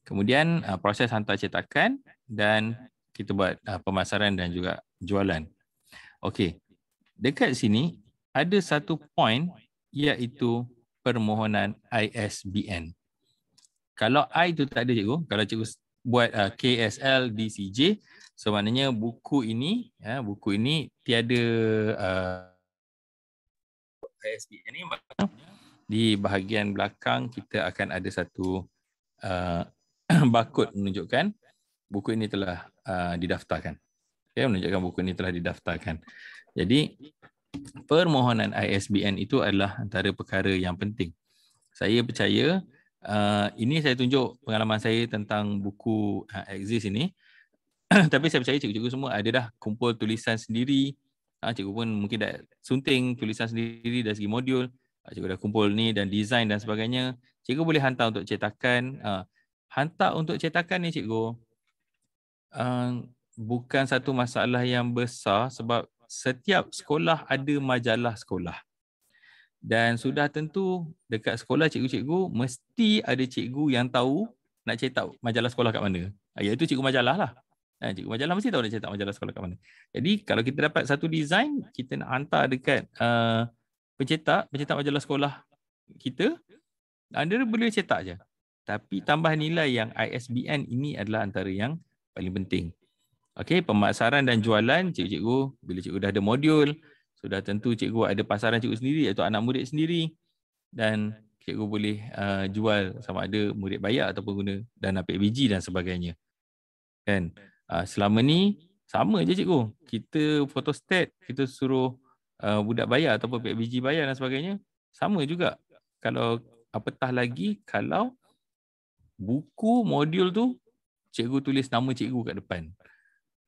Kemudian proses hantar cetakan dan kita buat pemasaran dan juga jualan. Okey. Dekat sini ada satu point iaitu permohonan ISBN. Kalau I tu tak ada cikgu, kalau cikgu buat KSL DCJ, so maknanya buku ini tiada ISBN ni. Di bahagian belakang kita akan ada satu barcode menunjukkan buku ini telah didaftarkan. Okay, menunjukkan buku ini telah didaftarkan. Jadi permohonan ISBN itu adalah antara perkara yang penting. Saya percaya ini saya tunjuk pengalaman saya tentang buku Aziz ini. Tapi saya percaya cikgu-cikgu semua ada dah kumpul tulisan sendiri. Cikgu pun mungkin dah sunting tulisan sendiri dari segi modul. Cikgu dah kumpul ni dan design dan sebagainya. Cikgu boleh hantar untuk cetakan. Hantar untuk cetakan ni cikgu, bukan satu masalah yang besar sebab setiap sekolah ada majalah sekolah. Dan sudah tentu dekat sekolah cikgu-cikgu mesti ada cikgu yang tahu nak cetak majalah sekolah kat mana. Iaitu cikgu majalah lah. Cikgu majalah mesti tahu nak cetak majalah sekolah kat mana. Jadi kalau kita dapat satu design, kita nak hantar dekat pencetak majalah sekolah kita, dia boleh cetak je. Tapi tambah nilai yang ISBN ini adalah antara yang paling penting. Okey, pemasaran dan jualan, cikgu-cikgu bila cikgu dah ada modul, sudah tentu cikgu ada pasaran cikgu sendiri iaitu anak murid sendiri, dan cikgu boleh jual sama ada murid bayar ataupun guna dana PBG dan sebagainya. Kan? Selama ni sama je cikgu. Kita photostat, kita suruh budak bayar ataupun PBG bayar dan sebagainya, sama juga. kalau apatah lagi kalau buku modul tu cikgu tulis nama cikgu kat depan.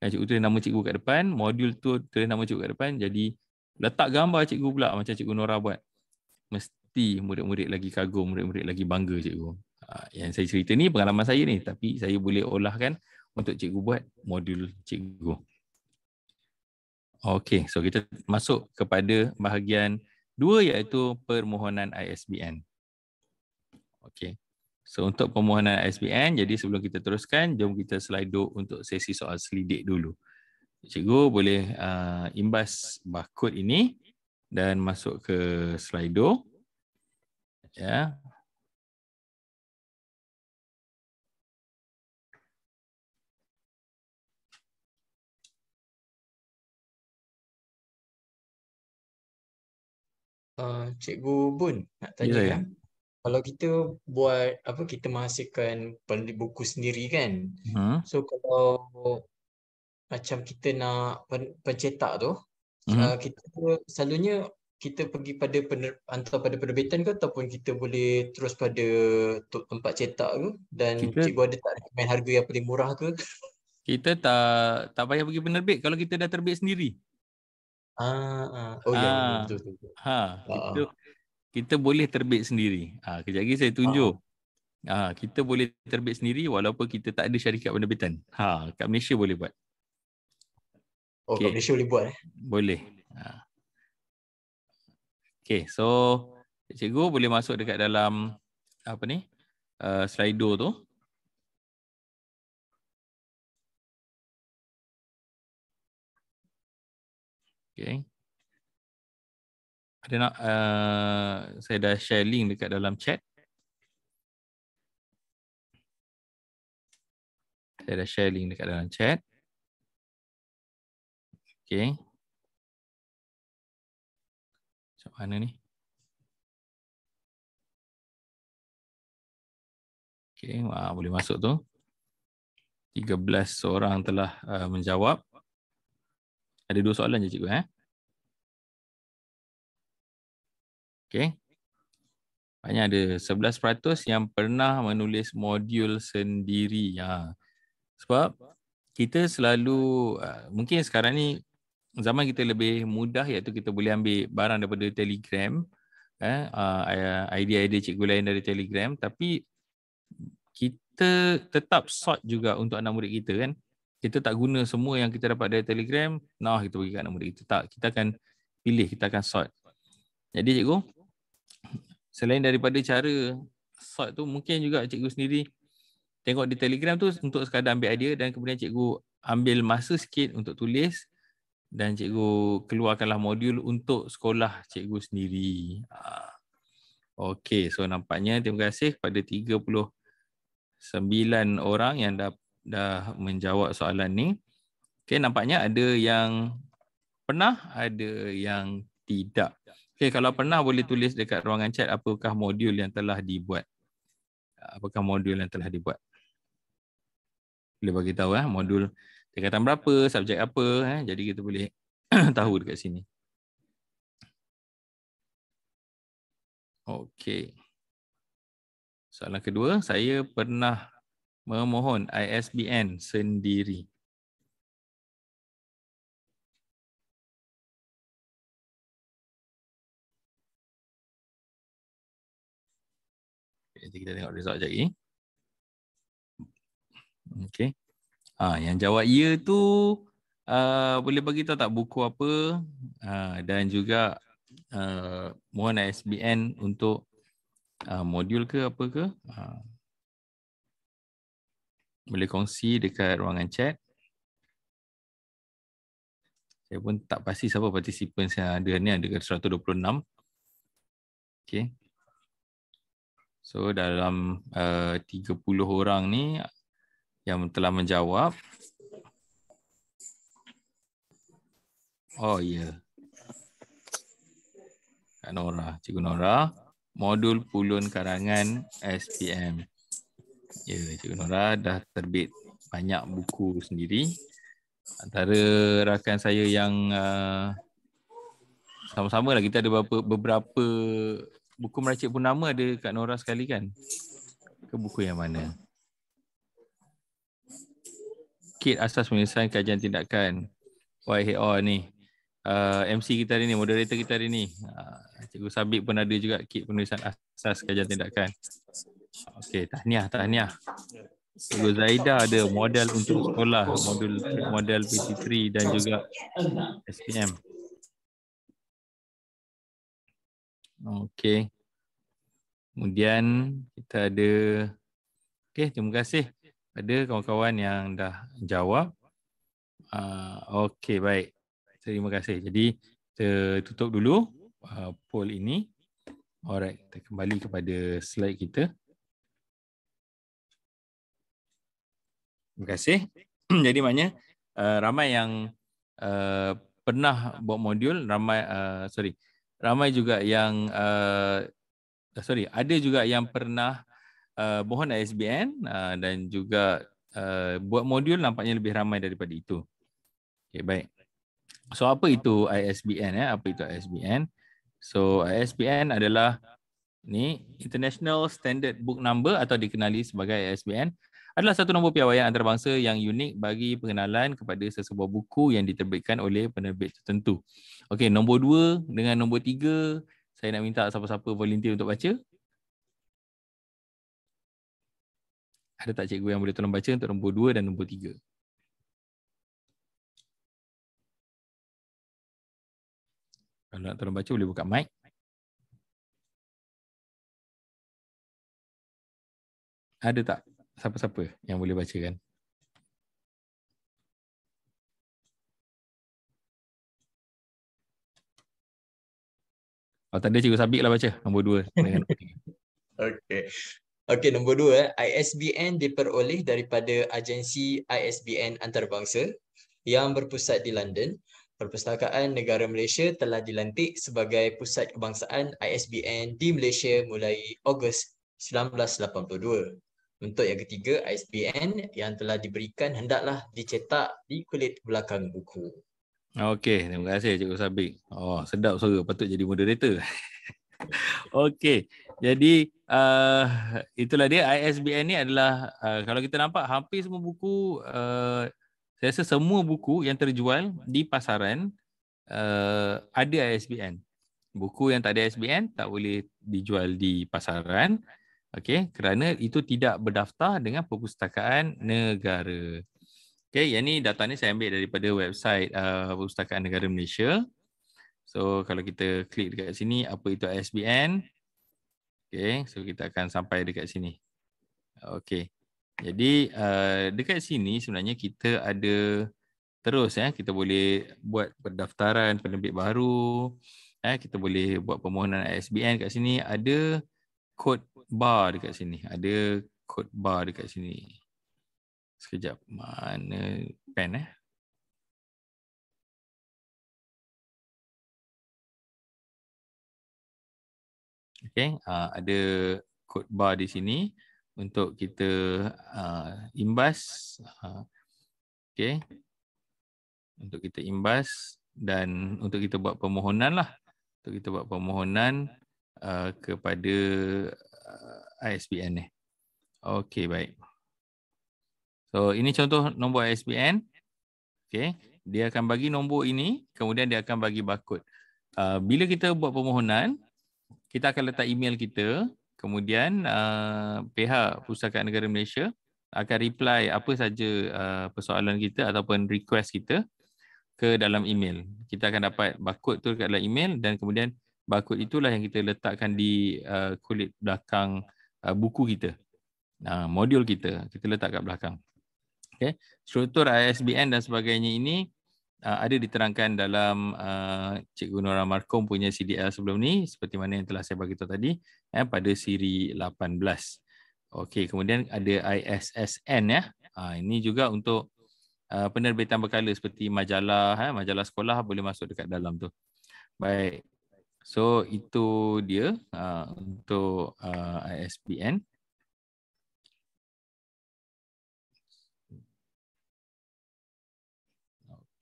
Cikgu tulis nama cikgu kat depan, modul tu tulis nama cikgu kat depan, jadi letak gambar cikgu pula macam Cikgu Nora buat. Mesti murid-murid lagi kagum, murid-murid lagi bangga cikgu. Yang saya cerita ni pengalaman saya ni, tapi saya boleh olahkan untuk cikgu buat modul cikgu. Okey, so kita masuk kepada bahagian 2 iaitu permohonan ISBN. Okey. So untuk permohonan ISBN, jadi sebelum kita teruskan, jom kita slido untuk sesi soal selidik dulu. Cikgu boleh imbas barcode ini dan masuk ke slido. Ya. Cikgu Bun, nak Ya, tanya saya. kalau kita buat apa, kita menghasilkan penerbit buku sendiri kan. So kalau macam kita nak pencetak tu, kita selalunya kita pergi pada hantar pada penerbitan ke, ataupun kita boleh terus pada tempat cetak ke, dan cikgu ada tak recommend harga yang paling murah ke? Kita tak payah pergi penerbit kalau kita dah terbit sendiri. Oh ya, betul. Kita boleh terbit sendiri. Kejap lagi saya tunjuk. Kita boleh terbit sendiri walaupun kita tak ada syarikat penerbitan. Kat Malaysia boleh buat. Kat Malaysia boleh buat Boleh. Okay, so cikgu boleh masuk dekat dalam apa ni? Slido tu. Okay. Ada nak saya dah share link dekat dalam chat. Saya dah share link dekat dalam chat. Okay. Macam mana ni? Okay, boleh masuk tu. 13 orang telah menjawab. Ada 2 soalan je cikgu. Okay. Banyak ada 11% yang pernah menulis modul sendiri. Sebab kita selalu, mungkin sekarang ni zaman kita lebih mudah, iaitu kita boleh ambil barang daripada Telegram, idea-idea cikgu lain dari Telegram, tapi kita tetap sort juga untuk anak murid kita kan. Kita tak guna semua yang kita dapat dari Telegram, kita bagi kat anak murid kita. Tak, kita akan pilih, kita akan sort. Jadi cikgu, selain daripada cara sort tu, mungkin juga cikgu sendiri tengok di Telegram tu untuk sekadar ambil idea, dan kemudian cikgu ambil masa sikit untuk tulis dan cikgu keluarkanlah modul untuk sekolah cikgu sendiri. Okey, so nampaknya terima kasih kepada 39 orang yang dah menjawab soalan ni. Okey, nampaknya ada yang pernah, ada yang tidak. Okey, kalau pernah boleh tulis dekat ruangan chat apakah modul yang telah dibuat. Apakah modul yang telah dibuat. Boleh bagi tahu modul tingkatan berapa, subjek apa, jadi kita boleh tahu dekat sini. Okey. Soalan kedua, saya pernah memohon ISBN sendiri. Nanti kita tengok result sekejap lagi. Okey. Yang jawab ya tu boleh bagi tahu tak buku apa, dan juga mohon ISBN untuk modul ke apa ke. Boleh kongsi dekat ruangan chat. Saya pun tak pasti siapa participants yang ada ni, ada 126. Okey. So dalam 30 orang ni yang telah menjawab. Oh ya. Kak Nora, Cikgu Nora, modul Pulun Karangan SPM. Ya, Cikgu Nora dah terbit banyak buku sendiri. Antara rakan saya yang sama-sama lah, kita ada beberapa Buku Meracik Purnama ada kat Nora sekali kan? Ke buku yang mana? Kit Asas Penyelesaian Kajian Tindakan. YHR ni. MC kita hari ni, moderator kita hari ni. Cikgu Sabit pun ada juga kit penulisan asas kajian tindakan. Okey, tahniah. Cikgu Zaida ada model untuk sekolah, model PT3 dan juga SPM. Okey. Kemudian kita ada, okey, terima kasih ada kawan-kawan yang dah jawab. Okey, baik. Terima kasih. Jadi kita tutup dulu poll ini. Alright, kita kembali kepada slide kita. Terima kasih. Jadi maknanya ramai yang pernah buat modul, ramai juga yang ada juga yang pernah mohon ISBN dan juga buat modul nampaknya lebih ramai daripada itu. Okay, baik. So apa itu ISBN? Apa itu ISBN? So ISBN adalah ni International Standard Book Number atau dikenali sebagai ISBN, adalah satu nombor piawaian antarabangsa yang unik bagi pengenalan kepada sesebuah buku yang diterbitkan oleh penerbit tertentu. Okey, nombor 2 dengan nombor 3, saya nak minta siapa-siapa volunteer untuk baca. Ada tak cikgu yang boleh tolong baca untuk nombor 2 dan nombor 3? Kalau nak tolong baca boleh buka mic. Ada tak siapa-siapa yang boleh bacakan? Kalau tak ada, Cikgu Sabik lah baca nombor 2 dengan nombor 3. Okey. Okey, nombor 2, ISBN diperoleh daripada agensi ISBN antarabangsa yang berpusat di London. Perpustakaan Negara Malaysia telah dilantik sebagai pusat kebangsaan ISBN di Malaysia mulai Ogos 1982. Untuk yang ketiga, ISBN yang telah diberikan hendaklah dicetak di kulit belakang buku. Okey, terima kasih Cikgu Sabik. Oh, sedap suara, patut jadi moderator. Okey, jadi itulah dia. ISBN ni adalah kalau kita nampak hampir semua buku, saya rasa semua buku yang terjual di pasaran ada ISBN. Buku yang tak ada ISBN tak boleh dijual di pasaran. Okey, kerana itu tidak berdaftar dengan Perpustakaan Negara. Okey, yang ni data ni saya ambil daripada website Perpustakaan Negara Malaysia. So kalau kita klik dekat sini, apa itu ISBN? Okey, so kita akan sampai dekat sini. Okey. Jadi dekat sini sebenarnya kita ada terus kita boleh buat pendaftaran penerbit baru. Kita boleh buat permohonan ISBN kat sini, ada kod bar dekat sini. Ada kod bar dekat sini. Sekejap, mana pen Okey, ada kod bar di sini untuk kita imbas. Okey. Untuk kita imbas dan untuk kita buat permohonan lah. Untuk kita buat permohonan kepada ISBN ni. Okey, baik. So, ini contoh nombor ISBN. Okey, dia akan bagi nombor ini, kemudian dia akan bagi barcode. Bila kita buat permohonan, kita akan letak email kita, kemudian pihak Perpustakaan Negara Malaysia akan reply apa saja persoalan kita ataupun request kita ke dalam email. Kita akan dapat barcode tu dekat dalam email dan kemudian barcode itulah yang kita letakkan di kulit belakang buku kita. Modul kita letak kat belakang. Okay. Struktur ISBN dan sebagainya ini ada diterangkan dalam Cikgu Nora Markom punya CDL sebelum ni, seperti mana yang telah saya bagi tahu tadi pada siri 18. Okey, kemudian ada ISSN ini juga untuk penerbitan berkala seperti majalah, majalah sekolah boleh masuk dekat dalam tu. Baik. So itu dia untuk ISBN.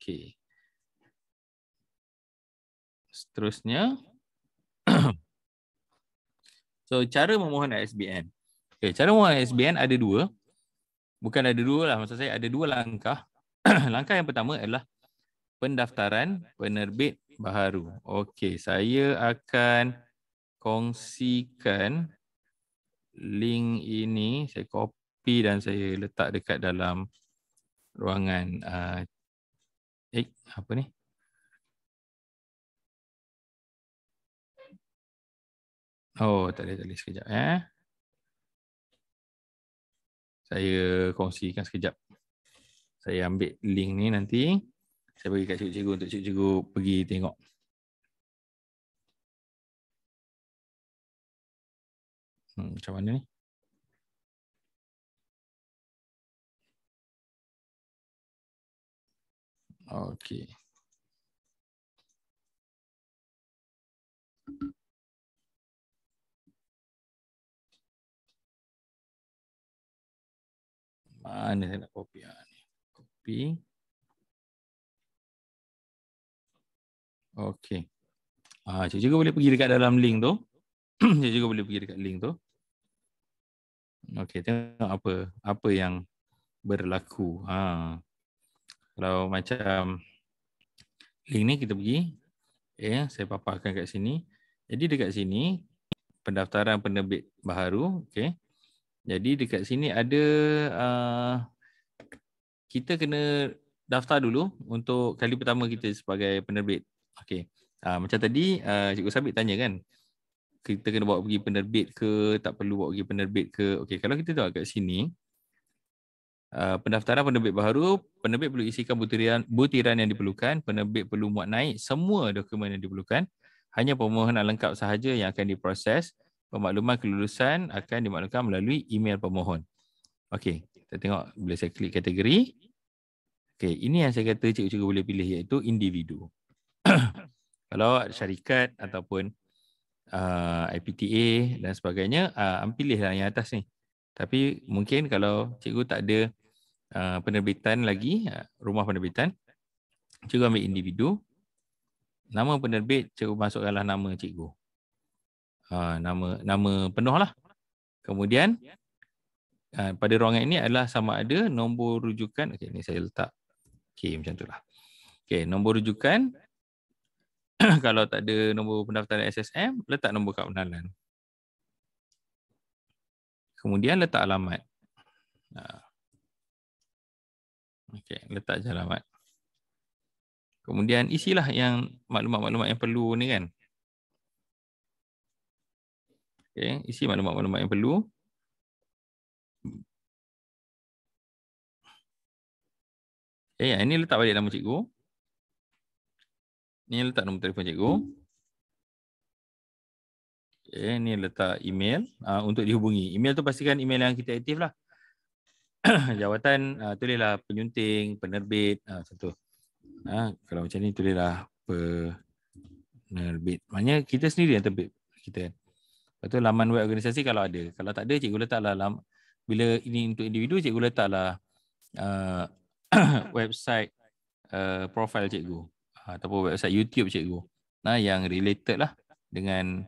Okey. Seterusnya So cara memohon ISBN. Okay, cara memohon ISBN ada dua. Bukan ada dua lah, maksud saya ada dua langkah. Langkah yang pertama adalah pendaftaran penerbit baharu. Okey, saya akan kongsikan link ini. Saya copy dan saya letak dekat dalam ruangan apa ni? Oh, tak boleh sekejap Saya kongsikan sekejap. Saya ambil link ni nanti. Saya bagi kat cikgu-cikgu untuk cikgu-cikgu pergi tengok. Macam mana ni? Okey. Mana saya nak copy? Ni. Copy. Okey. Cikgu boleh pergi dekat dalam link tu. Cikgu boleh pergi dekat link tu. Okey, tengok apa yang berlaku. Kalau macam link ni kita pergi. Saya paparkan kat sini. Jadi dekat sini pendaftaran penerbit baharu. Okey. Jadi dekat sini ada kita kena daftar dulu untuk kali pertama kita sebagai penerbit. Okey. Macam tadi Cikgu Sabit tanya kan, kita kena bawa pergi penerbit ke, tak perlu bawa pergi penerbit ke. Okey, kalau kita tengok kat sini, pendaftaran penerbit baharu, penerbit perlu isikan butiran yang diperlukan, penerbit perlu muat naik semua dokumen yang diperlukan, hanya permohonan lengkap sahaja yang akan diproses, pemakluman kelulusan akan dimaklumkan melalui email pemohon. Okey, kita tengok bila saya klik kategori. Okey, ini yang saya kata cikgu-cikgu boleh pilih iaitu individu. Kalau syarikat ataupun IPTA dan sebagainya, pilihlah yang atas ni. Tapi mungkin kalau cikgu tak ada penerbitan lagi, rumah penerbitan, cikgu ambil individu. Nama penerbit, cikgu masukkanlah nama cikgu. Nama penuh lah. Kemudian pada ruangan ini adalah sama ada nombor rujukan. Okey, ni saya letak. Okey, macam itulah. Okey, nombor rujukan. Kalau tak ada nombor pendaftaran SSM, letak nombor kad pengenalan. Kemudian letak alamat. Okey, letak je alamat. Kemudian isilah yang maklumat-maklumat yang perlu ni kan. Okey, isi maklumat-maklumat yang perlu. Ini letak balik nama cikgu. Ni letak nombor telefon cikgu. Ni letak email untuk dihubungi. Email tu pastikan email yang kita aktif lah. Jawatan tulislah penyunting, penerbit, macam tu. Kalau macam ni tulislah penerbit. Maknanya kita sendiri yang terbit kita. Lepas tu laman web organisasi kalau ada. Kalau tak ada, cikgu letaklah bila ini untuk individu, cikgu letaklah website profile cikgu ataupun website YouTube cikgu. Yang related lah dengan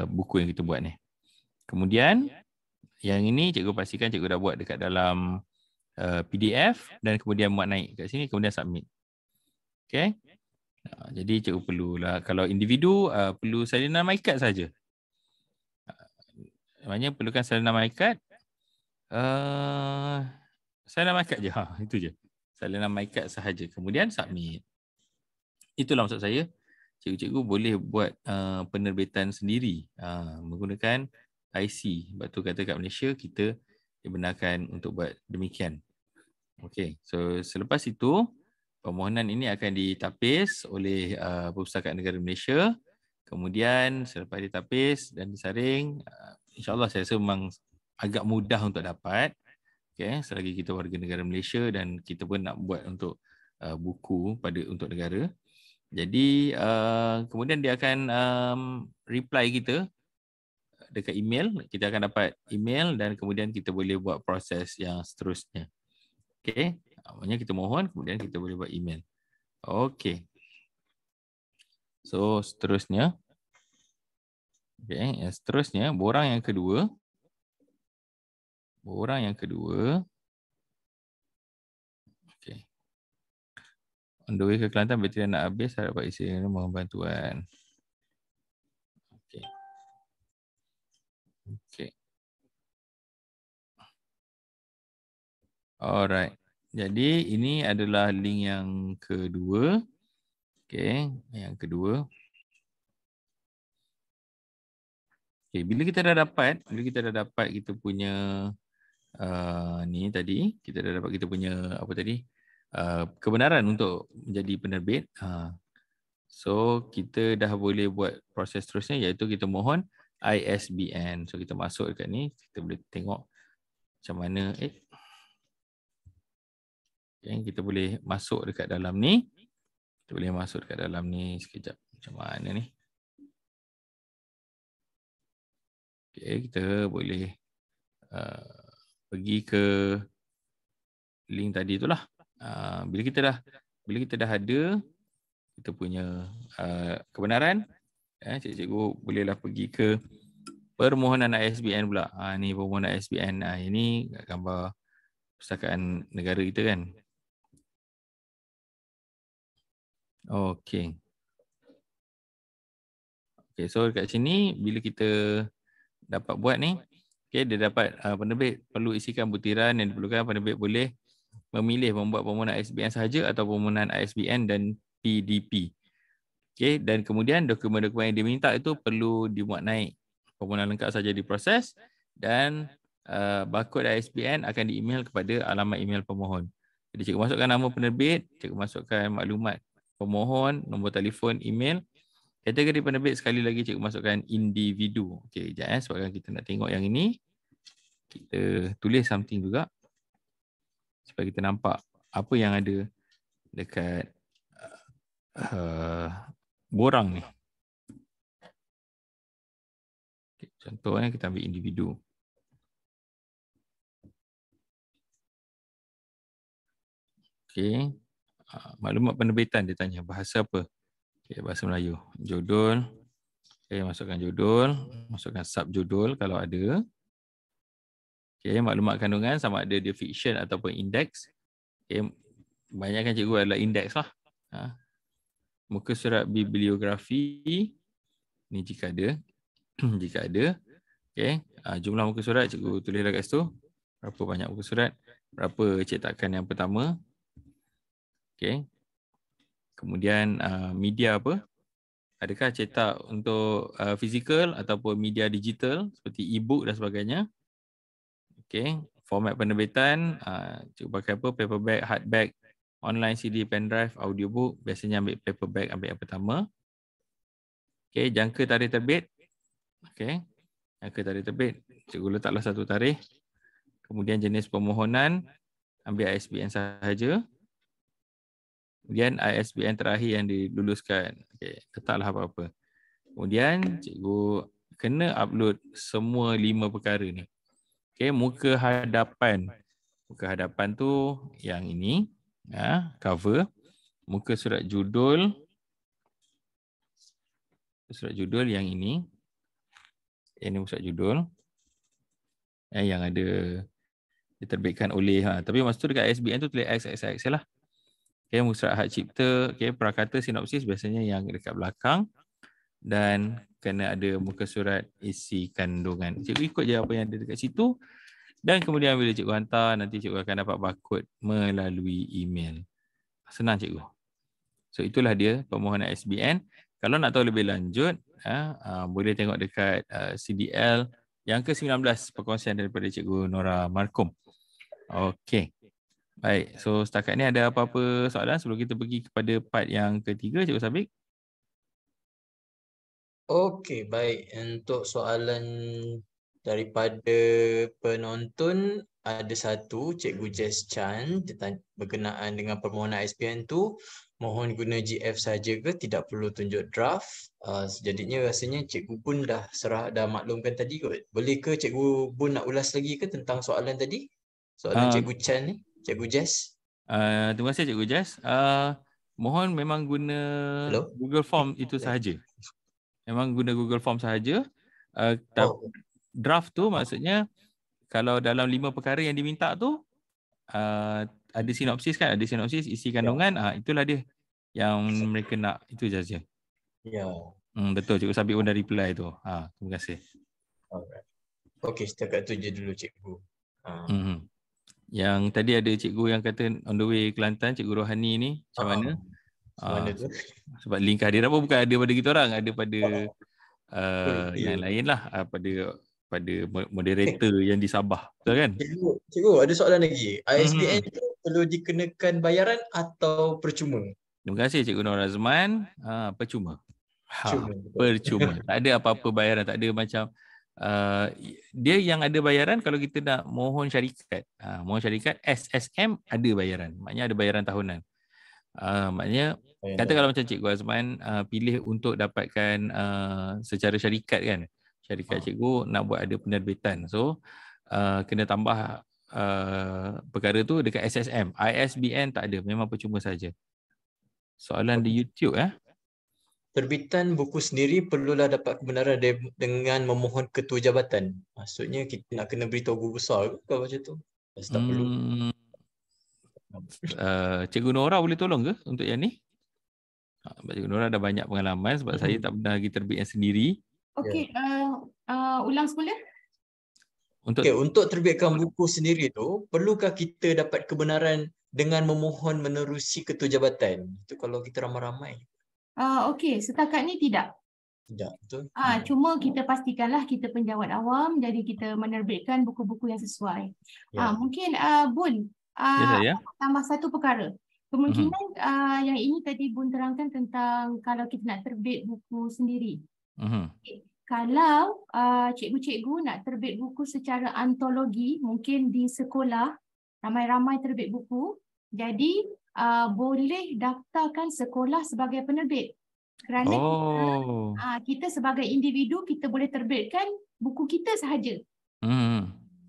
buku yang kita buat ni. Kemudian yang ini cikgu pastikan cikgu dah buat dekat dalam PDF dan kemudian muat naik kat sini, kemudian submit. Okay. Jadi cikgu perlulah, kalau individu perlu salinan MyCard saja. Maknanya perlukan salinan MyCard. Salinan MyCard je. Itu je. Salinan MyCard sahaja. Kemudian submit. Itulah maksud saya. Cikgu-cikgu boleh buat penerbitan sendiri menggunakan IC. Sebab tu kata kat Malaysia kita dibenarkan untuk buat demikian. Okey, so selepas itu permohonan ini akan ditapis oleh Perpustakaan Negara Malaysia. Kemudian selepas ditapis dan disaring, insya-Allah saya rasa memang agak mudah untuk dapat. Okey, selagi kita warga negara Malaysia dan kita pun nak buat untuk buku untuk negara. Jadi kemudian dia akan reply kita dekat email. Kita akan dapat email dan kemudian kita boleh buat proses yang seterusnya. Okey, maknanya kita mohon kemudian kita boleh buat email. Okey. So seterusnya Okey, yang seterusnya borang yang kedua. Borang yang kedua. Okey. On the way ke Kelantan, bateri nak habis, harap Pak Isi mohon bantuan. Okey. Okey. Alright. Jadi ini adalah link yang kedua. Okey, yang kedua. Okey, bila kita dah dapat kita punya ni tadi, kita dah dapat kita punya apa tadi? Kebenaran untuk menjadi penerbit. So kita dah boleh buat proses seterusnya, iaitu kita mohon ISBN. So kita masuk dekat ni, kita boleh tengok macam mana kita boleh masuk dekat dalam ni. Kita boleh masuk dekat dalam ni sekejap. Macam mana ni? Okay, kita boleh pergi ke link tadi itulah. Bila kita dah ada kita punya kebenaran, cikgu bolehlah pergi ke permohonan ISBN pula. Ni permohonan ISBN. Ini gambar Perpustakaan Negara kita kan. Okey. Okey, so dekat sini bila kita dapat buat ni, okey, dia dapat penerbit perlu isikan butiran yang diperlukan. Penerbit boleh memilih membuat permohonan ISBN sahaja atau permohonan ISBN dan PDP. Okey, dan kemudian dokumen-dokumen yang diminta itu perlu dimuat naik. Permohonan lengkap saja diproses dan barkod ISBN akan di-email kepada alamat email pemohon. Jadi cikgu masukkan nama penerbit, cikgu masukkan maklumat pemohon, nombor telefon, email. Kategori penerbit sekali lagi cikgu masukkan individu. Okey, sekejap sebabkan kita nak tengok yang ini. Kita tulis something juga supaya kita nampak apa yang ada dekat borang ni. Okay, contohnya kita ambil individu. Okey. Maklumat penerbitan dia tanya bahasa apa? Okay, bahasa Melayu. Judul. Okay, masukkan judul. Masukkan subjudul kalau ada. Okay, maklumat kandungan sama ada dia fiction ataupun indeks. Okay, banyakkan cikgu adalah indeks lah. Muka surat bibliografi. Ni jika ada. Jika ada. Okay, jumlah muka surat cikgu tulislah kat situ. Berapa banyak muka surat. Berapa cetakan yang pertama. Okay. Kemudian media apa? Adakah cetak untuk fizikal ataupun media digital seperti e-book dan sebagainya. Okay. Format penerbitan, cikgu pakai apa? Paperback, hardback, online CD, pendrive, audiobook. Biasanya ambil paperback, ambil yang pertama. Okay. Jangka tarikh terbit. Okay. Jangka tarikh terbit. Cikgu letaklah satu tarikh. Kemudian jenis permohonan, ambil ISBN sahaja. Kemudian ISBN terakhir yang diluluskan. Okay, letaklah apa-apa. Kemudian cikgu kena upload semua 5 perkara ni. Okay, muka hadapan. Muka hadapan tu yang ini. Cover. Muka surat judul. Surat judul yang ini. Ini surat judul. Yang ada diterbitkan oleh. Tapi masa tu dekat ISBN tu tulis XXX lah. Okay, muka surat hak cipta, okay, prakata sinopsis biasanya yang dekat belakang dan kena ada muka surat isi kandungan. Cikgu ikut je apa yang ada dekat situ dan kemudian bila cikgu hantar, nanti cikgu akan dapat barcode melalui email. Senang cikgu. So itulah dia permohonan ISBN. Kalau nak tahu lebih lanjut, boleh tengok dekat CDL yang ke-19 perkongsian daripada Cikgu Nora Markom. Okey. Baik, so setakat ni ada apa-apa soalan sebelum kita pergi kepada part yang ketiga, Cikgu Sabik? Okey, baik. Untuk soalan daripada penonton, ada satu, Cikgu Jess Chan berkenaan dengan permohonan ISBN tu, mohon guna GF saja ke tidak perlu tunjuk draft? Jadinya rasanya Cikgu Bun dah maklumkan tadi kot. Boleh ke Cikgu Bun nak ulas lagi ke tentang soalan tadi? Soalan Cikgu Chan ni, Cikgu Jess. Terima kasih Cikgu Jess. Mohon memang guna Google Form itu sahaja. Memang guna Google Form sahaja. Oh, Draft tu maksudnya kalau dalam 5 perkara yang diminta tu ada sinopsis kan, ada sinopsis isi kandungan, itulah dia yang mereka nak, itu saja. ya. Betul, Cikgu Sabit pun dah reply tu. Terima kasih. Alright. Okey, setakat tu je dulu cikgu. Yang tadi ada cikgu yang kata on the way Kelantan, Cikgu Rohani ni macam mana? Mana tu? Sebab link kehadiran pun bukan ada pada kita orang, ada pada yang Betul. lain lah, pada moderator yang di Sabah. Betul kan? Cikgu, ada soalan lagi. ISBN tu perlu dikenakan bayaran atau percuma? Terima kasih Cikgu Nur Azman. Percuma. Cuma. Percuma. Tak ada apa-apa bayaran, tak ada macam dia yang ada bayaran kalau kita nak mohon syarikat. Mohon syarikat SSM ada bayaran. Maknanya ada bayaran tahunan. Maknanya kata kalau macam Cikgu Azman pilih untuk dapatkan secara syarikat kan. Syarikat cikgu nak buat ada penerbitan. So kena tambah perkara tu dekat SSM. ISBN tak ada, memang percuma saja. Soalan di YouTube Terbitan buku sendiri perlulah dapat kebenaran dengan memohon ketua jabatan. Maksudnya kita nak kena beritahu guru besar ke kalau macam tu? Tak perlu. Cikgu Nora boleh tolong ke untuk yang ni? Cikgu Nora dah banyak pengalaman sebab saya tak pernah lagi terbit yang sendiri. Okey, ulang semula. Untuk terbitkan buku sendiri tu, perlukah kita dapat kebenaran dengan memohon menerusi ketua jabatan? Itu kalau kita ramai-ramai. Okey, setakat ni tidak. Tidak, betul? Cuma kita pastikanlah kita penjawat awam, jadi kita menerbitkan buku-buku yang sesuai. Mungkin Bun, tambah satu perkara. Kemungkinan yang ini tadi Bun terangkan tentang kalau kita nak terbit buku sendiri. Kalau cikgu-cikgu nak terbit buku secara antologi, mungkin di sekolah ramai-ramai terbit buku, jadi boleh daftarkan sekolah sebagai penerbit. Kerana kita sebagai individu, kita boleh terbitkan buku kita sahaja.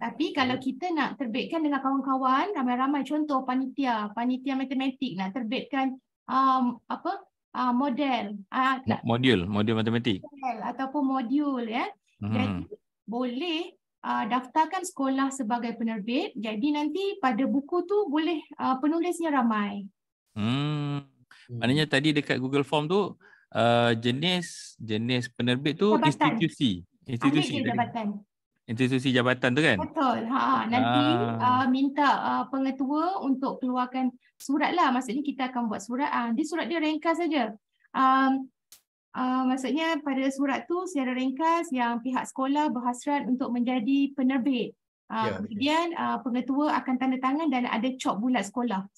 Tapi kalau kita nak terbitkan dengan kawan-kawan ramai-ramai, contoh panitia matematik nak terbitkan modul matematik ataupun modul jadi boleh daftarkan sekolah sebagai penerbit. Jadi nanti pada buku tu boleh penulisnya ramai. Maknanya tadi dekat Google Form tu jenis penerbit tu jabatan. Institusi jabatan tu kan? Betul. Nanti minta pengetua untuk keluarkan surat lah. Maksudnya kita akan buat surat. Dia surat dia ringkas saja. Maksudnya pada surat tu secara ringkas yang pihak sekolah berhasrat untuk menjadi penerbit. Kemudian pengetua akan tanda tangan dan ada cop bulat sekolah.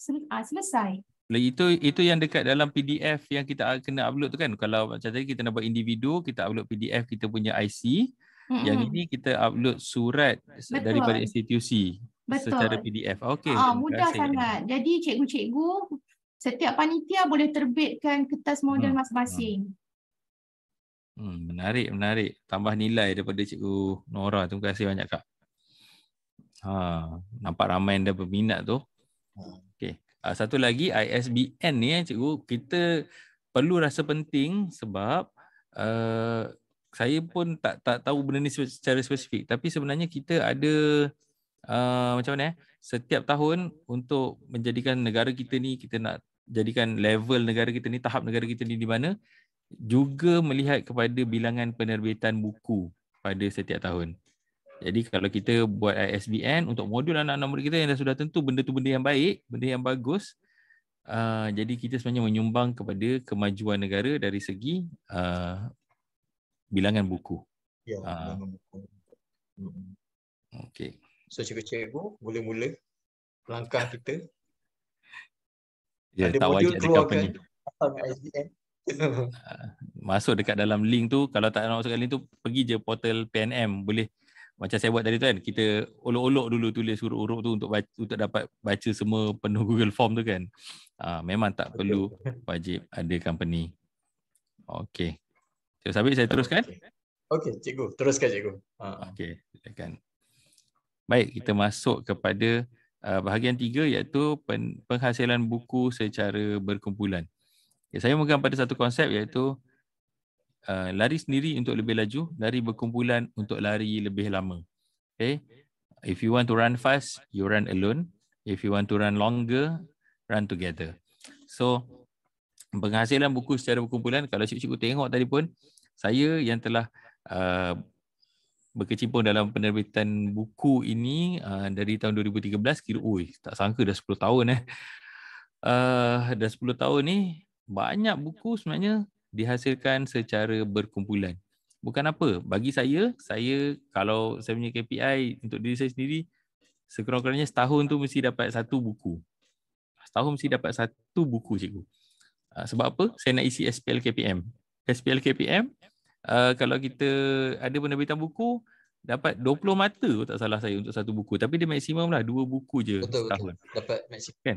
Selesai. Itu yang dekat dalam PDF yang kita kena upload tu kan. Kalau macam tadi kita nak buat individu, kita upload PDF kita punya IC. Yang ini kita upload surat daripada institusi secara PDF. Okey. Mudah sangat. Jadi cikgu-cikgu setiap panitia boleh terbitkan kertas model masing-masing. Menarik. Tambah nilai daripada Cikgu Nora. Terima kasih banyak Kak. Nampak ramai yang dah berminat tu. Okey. Satu lagi ISBN ni cikgu, kita perlu rasa penting sebab saya pun tak tahu benda ni secara spesifik, tapi sebenarnya kita ada macam mana setiap tahun untuk menjadikan negara kita ni, kita nak jadikan level negara kita ni, tahap negara kita ni di mana, juga melihat kepada bilangan penerbitan buku pada setiap tahun. Jadi kalau kita buat ISBN untuk modul anak-anak murid kita yang dah sudah tentu benda tu benda yang baik, benda yang bagus, jadi kita sebenarnya menyumbang kepada kemajuan negara dari segi bilangan buku. Bilangan buku. Okey. So cikgu-cikgu boleh mula langkah kita. Ada modul keluarkan ISBN. Masuk dekat dalam link tu. Kalau tak nak masukkan link tu, pergi je portal PNM. Boleh macam saya buat tadi tu kan, kita olok-olok dulu tulis huruf-huruf tu untuk dapat baca semua penuh Google Form tu kan. Memang tak perlu wajib ada company. Okey. Cikgu Sabit, saya teruskan? Okey, cikgu. Teruskan cikgu. Okey, silakan. Baik, kita masuk kepada bahagian 3 iaitu penghasilan buku secara berkumpulan. Okay, saya memegang pada satu konsep iaitu lari sendiri untuk lebih laju, lari berkumpulan untuk lari lebih lama. Okay. If you want to run fast, you run alone. If you want to run longer, run together. So, penghasilan buku secara berkumpulan, kalau cikgu tengok tadi pun, saya yang telah berkecimpung dalam penerbitan buku ini dari tahun 2013, kira tak sangka dah 10 tahun dah 10 tahun ni, banyak buku sebenarnya dihasilkan secara berkumpulan. Bukan apa, bagi saya kalau saya punya KPI untuk diri saya sendiri, sekurang-kurangnya setahun tu mesti dapat satu buku. Setahun mesti dapat satu buku, cikgu. Sebab apa? Saya nak isi SPL KPM. SPL KPM, kalau kita ada penerbitan buku, dapat 20 mata tak salah saya untuk satu buku. Tapi dia maksimum lah 2 buku je setahun. Dapat maksimum. Kan?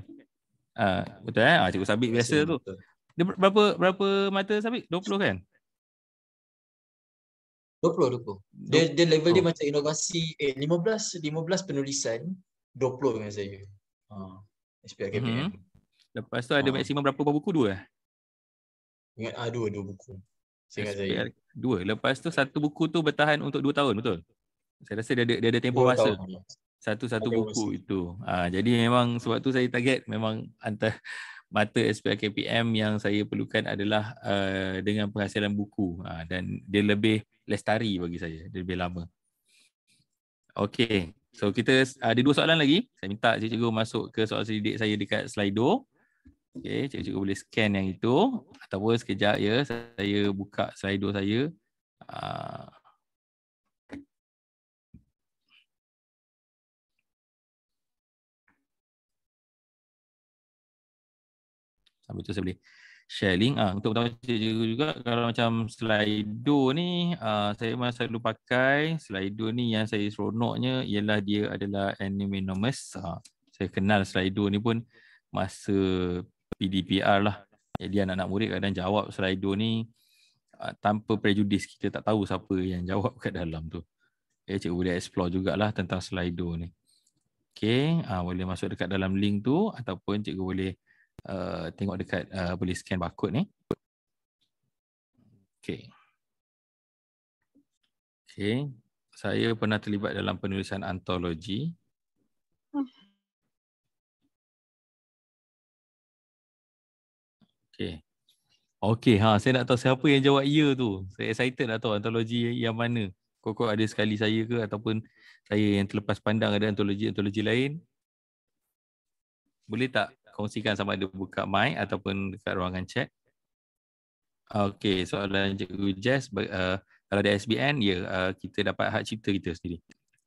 Betul cikgu Sabit biasa tu. Betul. Dia berapa mata Sabit? 20 kan? 20. Dia level dia macam inovasi 15 penulisan, 20 dengan saya. SPL KPM. Lepas tu ada maksimum berapa buku? 2 Ingat dua buku. Saya ingat saya. 2. Lepas tu satu buku tu bertahan untuk 2 tahun, betul? Saya rasa dia ada tempoh masa. Satu buku itu. Jadi memang sebab tu saya target memang antara mata SPL KPM yang saya perlukan adalah dengan penghasilan buku. Dan dia lebih lestari bagi saya. Dia lebih lama. Okey. So kita ada 2 soalan lagi. Saya minta cikgu masuk ke soalan selidik saya dekat Slido. Okey, cikgu boleh scan yang itu. Ataupun sekejap ya, saya buka Slido saya. Sambil tu saya boleh share link. Untuk pertama cikgu juga, kalau macam Slido ni, saya memang selalu pakai. Slido ni yang saya seronoknya ialah dia adalah anonymous. Saya kenal Slido ni pun masa PDPR lah. Jadi anak-anak murid kadang jawab Slido ni tanpa prejudis. Kita tak tahu siapa yang jawab kat dalam tu. Cikgu boleh explore jugalah tentang Slido ni. Okay, boleh masuk dekat dalam link tu ataupun cikgu boleh tengok dekat boleh scan barcode ni. Okay. Saya pernah terlibat dalam penulisan antologi. Okay, saya nak tahu siapa yang jawab ya tu. Saya excited nak tahu antologi yang mana. Kok ada sekali saya ke ataupun saya yang terlepas pandang ada antologi lain. Boleh tak kongsikan sama ada buka mic ataupun dekat ruangan chat. Okey, soalan Cikgu Jess, kalau ada SBN, kita dapat hak cipta kita sendiri.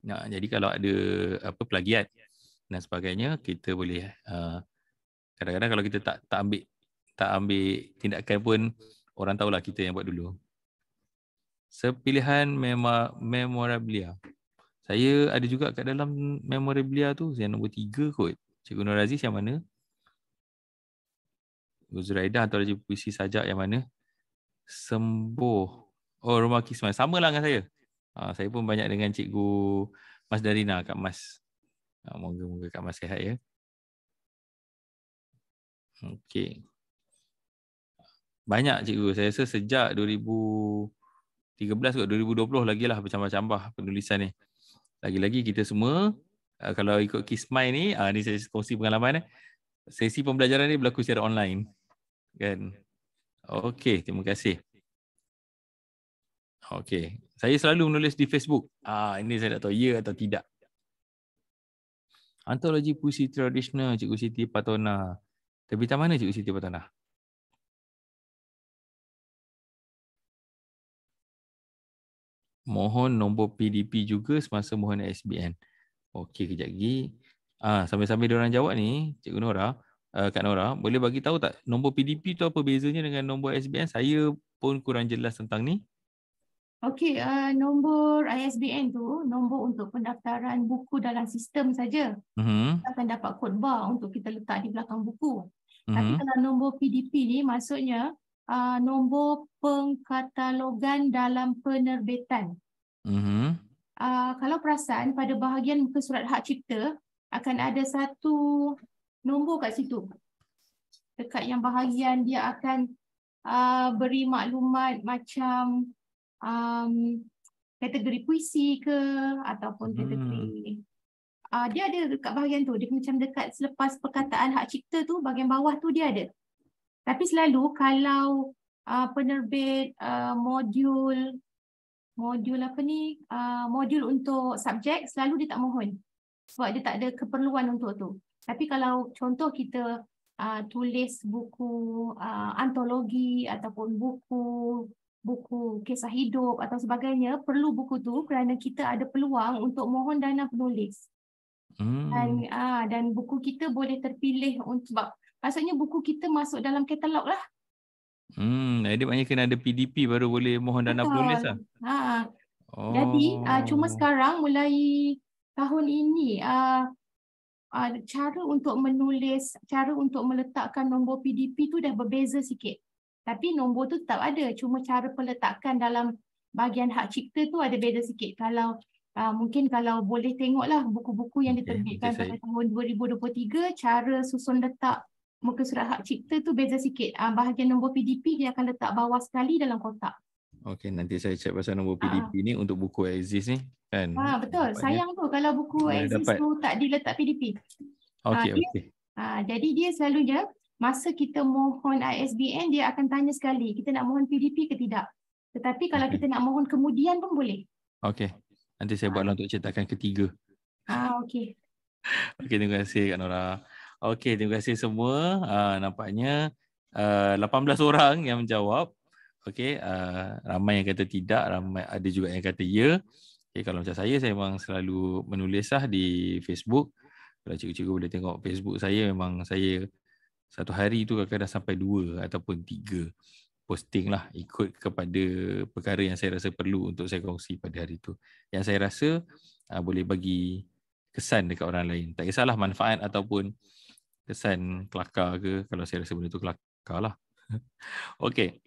Jadi kalau ada plagiat dan sebagainya, kita boleh kadang-kadang kalau kita tak ambil tindakan pun, orang tahulah kita yang buat dulu. Sepilihan memorabilia. Saya ada juga kat dalam memorabilia tu, yang nombor 3 kot. Cikgu Nur Aziz yang mana? Zuraida antologi puisi sajak yang mana? Sembuh. Oh, Rumah Kisman. Sama lah dengan saya. Saya pun banyak dengan Cikgu Mas Darina, Kak Mas. Moga-moga Kak Mas sihat ya. Okey. Banyak cikgu. Saya rasa sejak 2013 ke 2020 lagi lah bercambah-cambah penulisan ni. Lagi-lagi kita semua, kalau ikut Kismai ni, ni saya kongsi pengalaman. Sesi pembelajaran ni berlaku secara online. Kan? Okey, terima kasih. Okey, saya selalu menulis di Facebook. Ini saya tak tahu ya atau tidak. Antologi puisi tradisional Cikgu Siti Patona. Terbitan mana Cikgu Siti Patona? Mohon nombor PDP juga semasa mohon SBN. Okey, kejap lagi. Sambil-sambil diorang jawab ni, Cikgu Nora, Kak Nora, boleh bagi tahu tak nombor PDP tu apa bezanya dengan nombor SBN? Saya pun kurang jelas tentang ni. Okey, nombor ISBN tu nombor untuk pendaftaran buku dalam sistem saja. Kita akan dapat kod bar untuk kita letak di belakang buku. Tapi kalau nombor PDP ni maksudnya nombor pengkatalogan dalam penerbitan. Kalau perasan pada bahagian muka surat hak cipta akan ada satu nombor kat situ. Dekat yang bahagian dia akan beri maklumat macam kategori puisi ke ataupun kategori dia ada dekat bahagian tu, dia macam dekat selepas perkataan hak cipta tu bahagian bawah tu dia ada. Tapi selalu kalau penerbit modul untuk subjek, selalu dia tak mohon sebab dia tak ada keperluan untuk tu. Tapi kalau contoh kita tulis buku antologi ataupun buku kisah hidup atau sebagainya, perlu buku tu kerana kita ada peluang untuk mohon dana penulis. Dan buku kita boleh terpilih sebab maksudnya buku kita masuk dalam katalog lah. Dia maknanya kena ada PDP baru boleh mohon dana penulis lah. Jadi cuma sekarang mulai tahun ini cara untuk menulis, cara untuk meletakkan nombor PDP tu dah berbeza sikit. Tapi nombor tu tetap ada, cuma cara peletakan dalam bahagian hak cipta tu ada beza sikit. Kalau mungkin kalau boleh tengoklah buku-buku yang diterbitkan pada tahun 2023, cara susun letak muka surat hak cipta tu beza sikit. Bahagian nombor PDP dia akan letak bawah sekali dalam kotak. Okey, nanti saya check pasal nombor PDP ni untuk buku Exist ni kan. Betul. Sayang tu kalau buku Exist tu tak diletak PDP. Okey. Jadi dia selalunya masa kita mohon ISBN dia akan tanya sekali kita nak mohon PDP ke tidak. Tetapi kalau kita nak mohon kemudian pun boleh. Okey. Nanti saya buatlah untuk cetakan ketiga. Okey. Okey, terima kasih Kak Nora. Okey, terima kasih semua. Nampaknya 18 orang yang menjawab. Okey, ramai yang kata tidak, ramai ada juga yang kata ya. Okay, kalau macam saya memang selalu menulis di Facebook. Kalau cikgu-cikgu boleh tengok Facebook saya, memang saya satu hari tu kadang-kadang sampai 2 ataupun 3 posting lah, ikut kepada perkara yang saya rasa perlu untuk saya kongsi pada hari tu. Yang saya rasa boleh bagi kesan dekat orang lain. Tak kisahlah manfaat ataupun kesan kelakar ke, kalau saya rasa benda tu kelakar lah. Okey.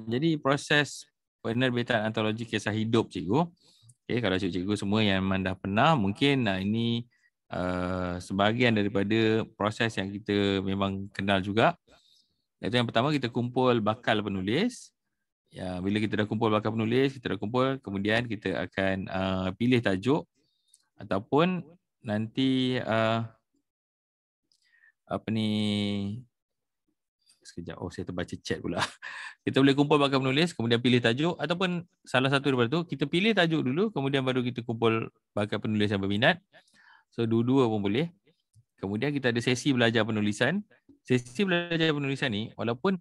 Jadi proses penerbitan antologi kisah hidup cikgu. Okay, kalau cikgu semua yang memang dah pernah, mungkin ini sebahagian daripada proses yang kita memang kenal juga. Iaitu yang pertama, kita kumpul bakal penulis. Ya, bila kita dah kumpul bakal penulis, kita dah kumpul, kemudian kita akan pilih tajuk ataupun nanti sekejap, saya terbaca chat pula. Kita boleh kumpul bakal penulis, kemudian pilih tajuk, ataupun salah satu daripada tu, kita pilih tajuk dulu, kemudian baru kita kumpul bakal penulis yang berminat. So, dua-dua pun boleh. Kemudian kita ada sesi belajar penulisan. Sesi belajar penulisan ni, walaupun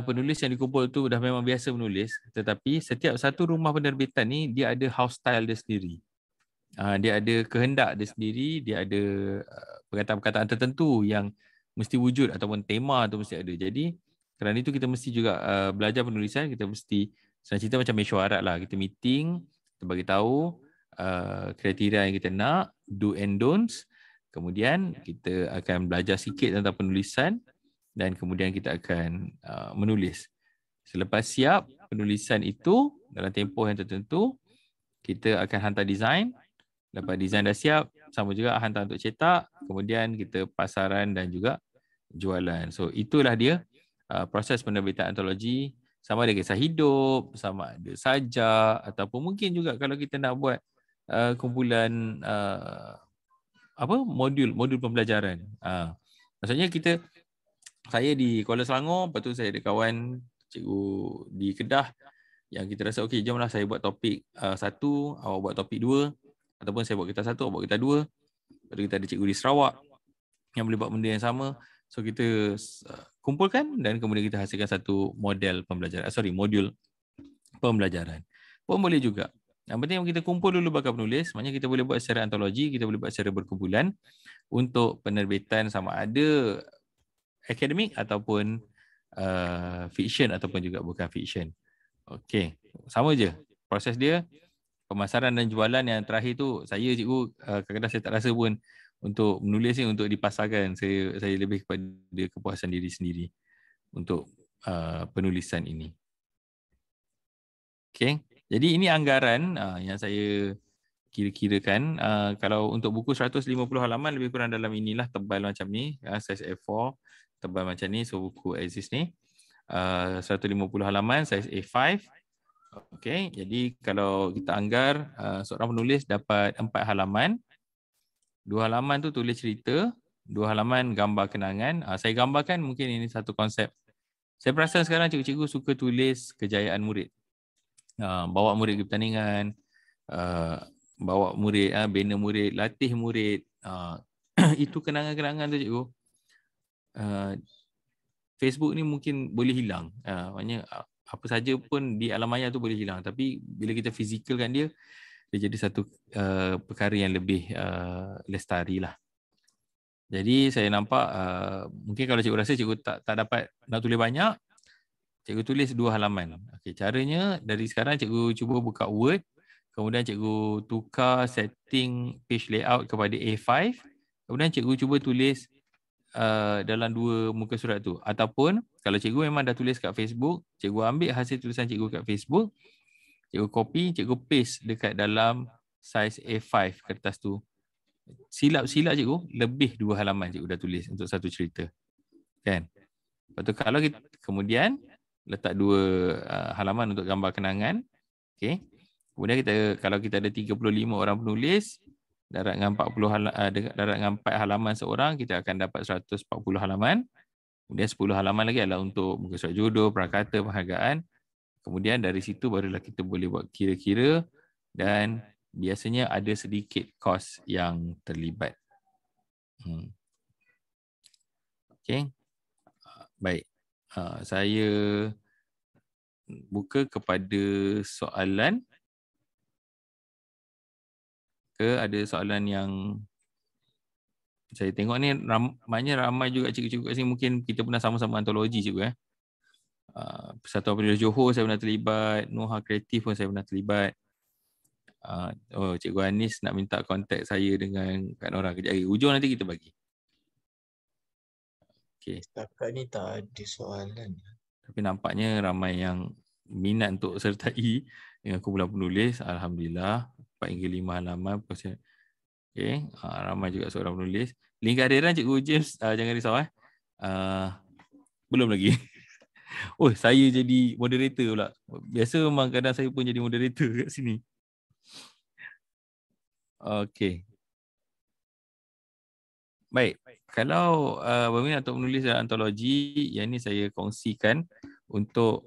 penulis yang dikumpul tu dah memang biasa menulis, tetapi setiap satu rumah penerbitan ni, dia ada house style dia sendiri. Dia ada kehendak dia sendiri, dia ada perkataan-perkataan tertentu yang mesti wujud ataupun tema tu mesti ada. Jadi kerana itu kita mesti juga belajar penulisan, kita mesti senang cerita macam mesyuarat lah. Kita meeting, kita bagi tahu kriteria yang kita nak, do and don'ts. Kemudian kita akan belajar sikit tentang penulisan dan kemudian kita akan menulis. Selepas siap penulisan itu dalam tempoh yang tertentu, kita akan hantar design. Lepas design dah siap, sama juga hantar untuk cetak, kemudian kita pasaran dan juga jualan. So itulah dia proses penerbitan antologi, sama ada kisah hidup, sama ada sajak, ataupun mungkin juga kalau kita nak buat kumpulan modul pembelajaran. Maksudnya saya di Kuala Selangor, lepas tu saya ada kawan cikgu di Kedah yang kita rasa okey, jomlah saya buat topik 1, awak buat topik 2, ataupun saya buat kita 1, awak buat kita 2. Lepas tu kita ada cikgu di Sarawak yang boleh buat benda yang sama. So kita kumpulkan dan kemudian kita hasilkan satu modul pembelajaran. Pun boleh juga. Yang penting kita kumpul dulu bakal penulis, maknanya kita boleh buat secara antologi, kita boleh buat secara berkumpulan untuk penerbitan sama ada akademik ataupun fiction ataupun juga bukan fiction. Okey, sama je proses dia. Pemasaran dan jualan yang terakhir tu, saya cikgu kadang-kadang saya tak rasa pun untuk menulis ni untuk dipasarkan. Saya lebih kepada kepuasan diri sendiri untuk penulisan ini. Okey, jadi ini anggaran yang saya kira-kirakan. Kalau untuk buku 150 halaman lebih kurang dalam inilah, tebal macam ni, size A4, tebal macam ni. So buku Aziz ni 150 halaman, saiz A5. Okey, jadi kalau kita anggar seorang penulis dapat 4 halaman. 2 halaman tu tulis cerita, 2 halaman gambar kenangan. Saya gambarkan, mungkin ini satu konsep. Saya perasan sekarang cikgu-cikgu suka tulis kejayaan murid. Bawa murid ke pertandingan, bawa murid, bina murid, latih murid. Itu kenangan-kenangan tu cikgu. Facebook ni mungkin boleh hilang. Maknanya apa saja pun di alam maya tu boleh hilang. Tapi bila kita fizikalkan dia, dia jadi satu perkara yang lebih lestari lah. Jadi saya nampak mungkin kalau cikgu rasa cikgu tak dapat nak tulis banyak, cikgu tulis 2 halaman. Okey, caranya dari sekarang cikgu cuba buka Word, kemudian cikgu tukar setting page layout kepada A5, kemudian cikgu cuba tulis dalam 2 muka surat tu. Ataupun kalau cikgu memang dah tulis kat Facebook, cikgu ambil hasil tulisan cikgu kat Facebook, cikgu copy, cikgu paste dekat dalam saiz A5 kertas tu. Silap-silap cikgu, lebih 2 halaman cikgu dah tulis untuk satu cerita. Kan? Lepas tu kalau kita kemudian letak 2 halaman untuk gambar kenangan. Okey. Kemudian kalau kita ada 35 orang penulis, darat dengan 4 halaman seorang, kita akan dapat 140 halaman. Kemudian 10 halaman lagi adalah untuk muka surat jodoh, prakata, penghargaan. Kemudian dari situ barulah kita boleh buat kira-kira, dan biasanya ada sedikit kos yang terlibat. Okey. Baik. Saya buka kepada soalan. Ada soalan yang saya tengok ni maknanya ramai juga cikgu-cikgu kat sini, mungkin kita pernah sama-sama antologi cikgu. Persatuan Penulis Johor saya pernah terlibat, Noha Kreatif pun saya pernah terlibat. Cikgu Anis nak minta kontak saya dengan Kak Nora kejap lagi. Ujung nanti kita bagi. Okey. Setakat ni tak ada soalan. Tapi nampaknya ramai yang minat untuk sertai dengan kumpulan penulis. Alhamdulillah. 4 hingga 5 halaman. Okey. Ramai juga seorang penulis. Link kehadiran Cikgu James, jangan risau. Belum lagi. Saya jadi moderator pula. Biasa memang kadang saya pun jadi moderator kat sini. Okey. Baik. Kalau berminat untuk menulis dalam antologi, yang ni saya kongsikan untuk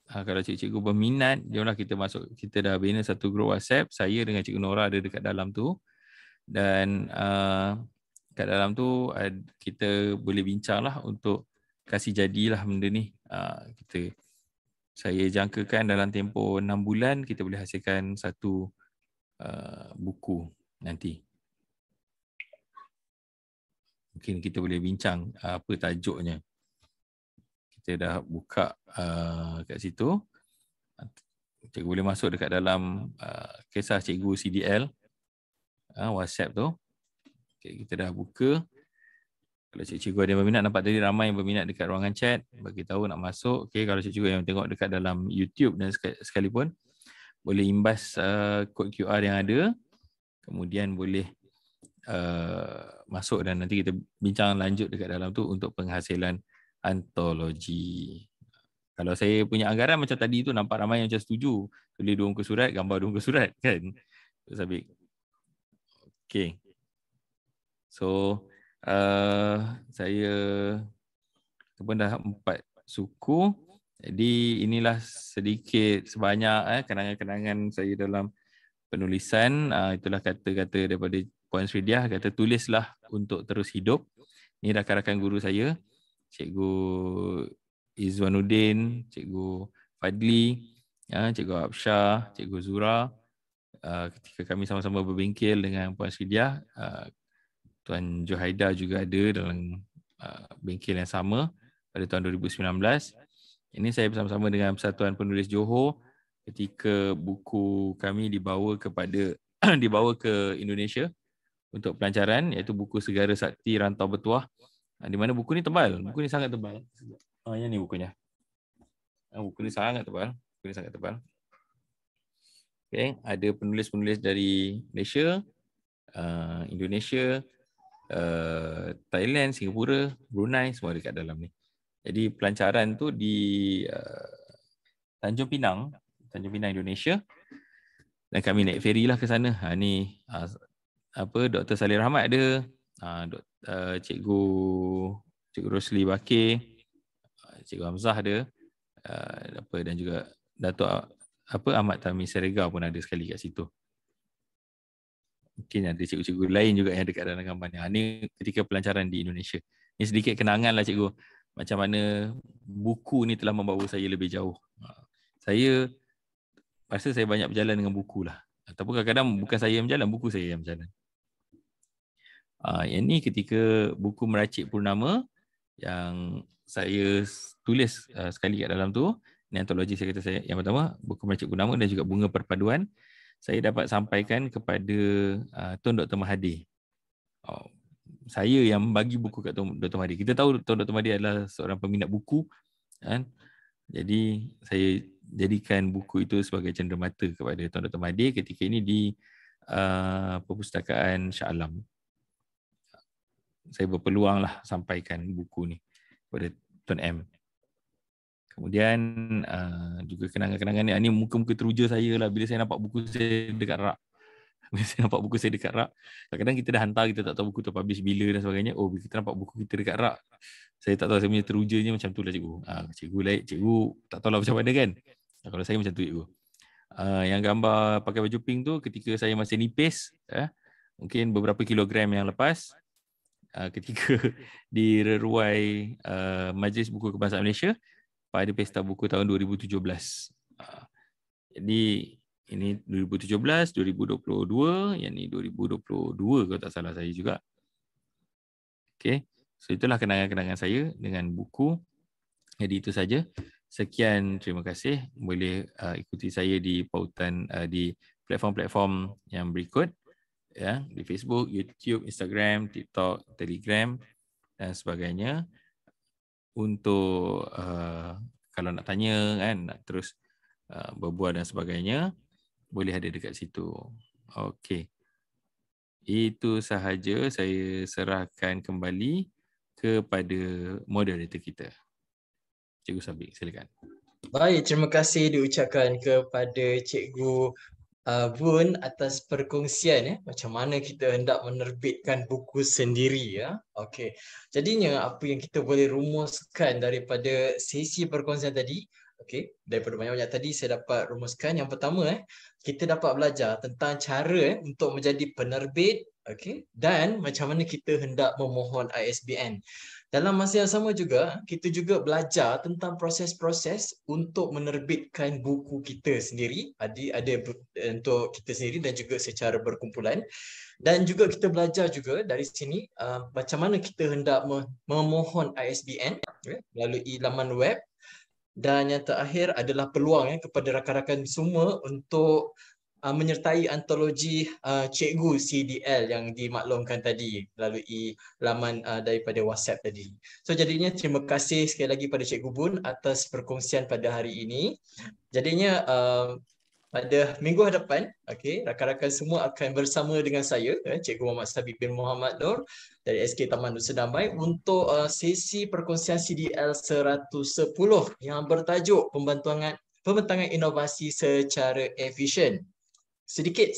kalau cikgu-cikgu berminat, jomlah kita masuk. Kita dah bina satu grup WhatsApp. Saya dengan Cikgu Nora ada dekat dalam tu. Dan kat dalam tu kita boleh bincang lah untuk kasih jadilah benda ni. Saya jangkakan dalam tempoh 6 bulan kita boleh hasilkan satu buku nanti. Mungkin kita boleh bincang apa tajuknya. Kita dah buka kat situ. Cikgu boleh masuk dekat dalam kisah cikgu CDL WhatsApp tu. Okay, kita dah buka. Kalau cikgu ada yang berminat, nampak tadi ramai yang berminat dekat ruangan chat, bagi tahu nak masuk. Okay, kalau cikgu yang tengok dekat dalam YouTube dan sekalipun, boleh imbas kod QR yang ada. Kemudian boleh masuk dan nanti kita bincang lanjut dekat dalam tu untuk penghasilan antologi. Kalau saya punya anggaran macam tadi tu, nampak ramai yang macam setuju. Tulis 2 muka surat, gambar 2 muka surat kan. Sabik. Okay. So, saya pun dah 4 suku. Jadi inilah sedikit sebanyak kenangan-kenangan saya dalam penulisan. Itulah kata-kata daripada Puan Sridiah, kata tulislah untuk terus hidup. Ini rakan-rakan guru saya, Cikgu Izwanuddin, Cikgu Fadli, Cikgu Absyah, Cikgu Zura. Ketika kami sama-sama berbengkel dengan Puan Sridiah, Tuan Johaida juga ada dalam bengkel yang sama pada tahun 2019. Ini saya bersama-sama dengan Persatuan Penulis Johor ketika buku kami dibawa ke Indonesia untuk pelancaran, iaitu buku Segara Sakti Rantau Bertuah. Di mana buku ni tebal. Buku ni sangat tebal. Yang ni bukunya. Buku ni sangat tebal. Okay. Ada penulis-penulis dari Malaysia, Indonesia, Thailand, Singapura, Brunei, semua dekat dalam ni. Jadi pelancaran tu di Tanjung Pinang, Indonesia. Dan kami naik ferry lah ke sana. Ni Dr. Salih Rahmat ada, Cikgu Rosli Bakir, Cikgu Hamzah ada, dan juga Datuk Ahmad Tami Serega pun ada sekali kat situ. Mungkin ada cikgu-cikgu lain juga yang dekat dalam gambar ni. Ni ketika pelancaran di Indonesia. Ni sedikit kenangan lah cikgu. Macam mana buku ni telah membawa saya lebih jauh. Saya rasa saya banyak berjalan dengan buku lah. Ataupun kadang-kadang bukan saya yang berjalan, buku saya yang berjalan. Yang ni ketika buku Meracik Purnama yang saya tulis sekali kat dalam tu. Ni antologi saya kata saya. Yang pertama, buku Meracik Purnama dan juga Bunga Perpaduan. Saya dapat sampaikan kepada Tuan Dr. Mahathir. Saya yang bagi buku kat Tuan Dr. Mahathir. Kita tahu Tuan Dr. Mahathir adalah seorang peminat buku. Kan? Jadi saya jadikan buku itu sebagai cenderamata kepada Tuan Dr. Mahathir ketika ini di Perpustakaan Shah Alam. Saya berpeluang lah sampaikan buku ni kepada Tuan M. Kemudian juga kenangan-kenangan ni muka-muka teruja saya lah bila saya nampak buku saya dekat rak. Bila saya nampak buku saya dekat rak, kadang-kadang kita dah hantar, kita tak tahu buku tu publish bila dan sebagainya. Oh, bila kita nampak buku kita dekat rak, saya tak tahu, saya punya terujanya macam tu lah cikgu. Cikgu tak tahu lah macam mana kan. Kalau saya macam tu cikgu. Yang gambar pakai baju pink tu ketika saya masih nipis, mungkin beberapa kilogram yang lepas, ketika di reruai Majlis Buku Kebangsaan Malaysia pada Pesta Buku tahun 2017. Jadi ini 2017, 2022, yang ni 2022 kalau tak salah saya juga. Okay, so itulah kenangan-kenangan saya dengan buku. Jadi itu saja. Sekian, terima kasih. Boleh ikuti saya di pautan di platform-platform yang berikut, ya, di Facebook, YouTube, Instagram, TikTok, Telegram dan sebagainya. Untuk kalau nak tanya kan, nak terus berbual dan sebagainya, boleh ada dekat situ. Okey. Itu sahaja, saya serahkan kembali kepada moderator kita. Cikgu Sabik, silakan. Baik, terima kasih diucapkan kepada Cikgu Bun atas perkongsian macam mana kita hendak menerbitkan buku sendiri ya. Okey. Jadinya apa yang kita boleh rumuskan daripada sesi perkongsian tadi, okey, daripada banyak-banyak tadi saya dapat rumuskan yang pertama kita dapat belajar tentang cara untuk menjadi penerbit, okey, dan macam mana kita hendak memohon ISBN. Dalam masa yang sama juga, kita juga belajar tentang proses-proses untuk menerbitkan buku kita sendiri. Ada untuk kita sendiri dan juga secara berkumpulan. Dan juga kita belajar juga dari sini macam mana kita hendak memohon ISBN melalui laman web. Dan yang terakhir adalah peluang kepada rakan-rakan semua untuk menyertai antologi Cikgu CDL yang dimaklumkan tadi melalui laman daripada WhatsApp tadi. So jadinya terima kasih sekali lagi pada Cikgu Bun atas perkongsian pada hari ini. Jadinya pada minggu hadapan, okey, rakan-rakan semua akan bersama dengan saya, Cikgu Muhammad Sabik bin Muhammad Nur dari SK Taman Nusa Damai untuk sesi perkongsian CDL 110 yang bertajuk pembentangan inovasi secara efisien. Sedikit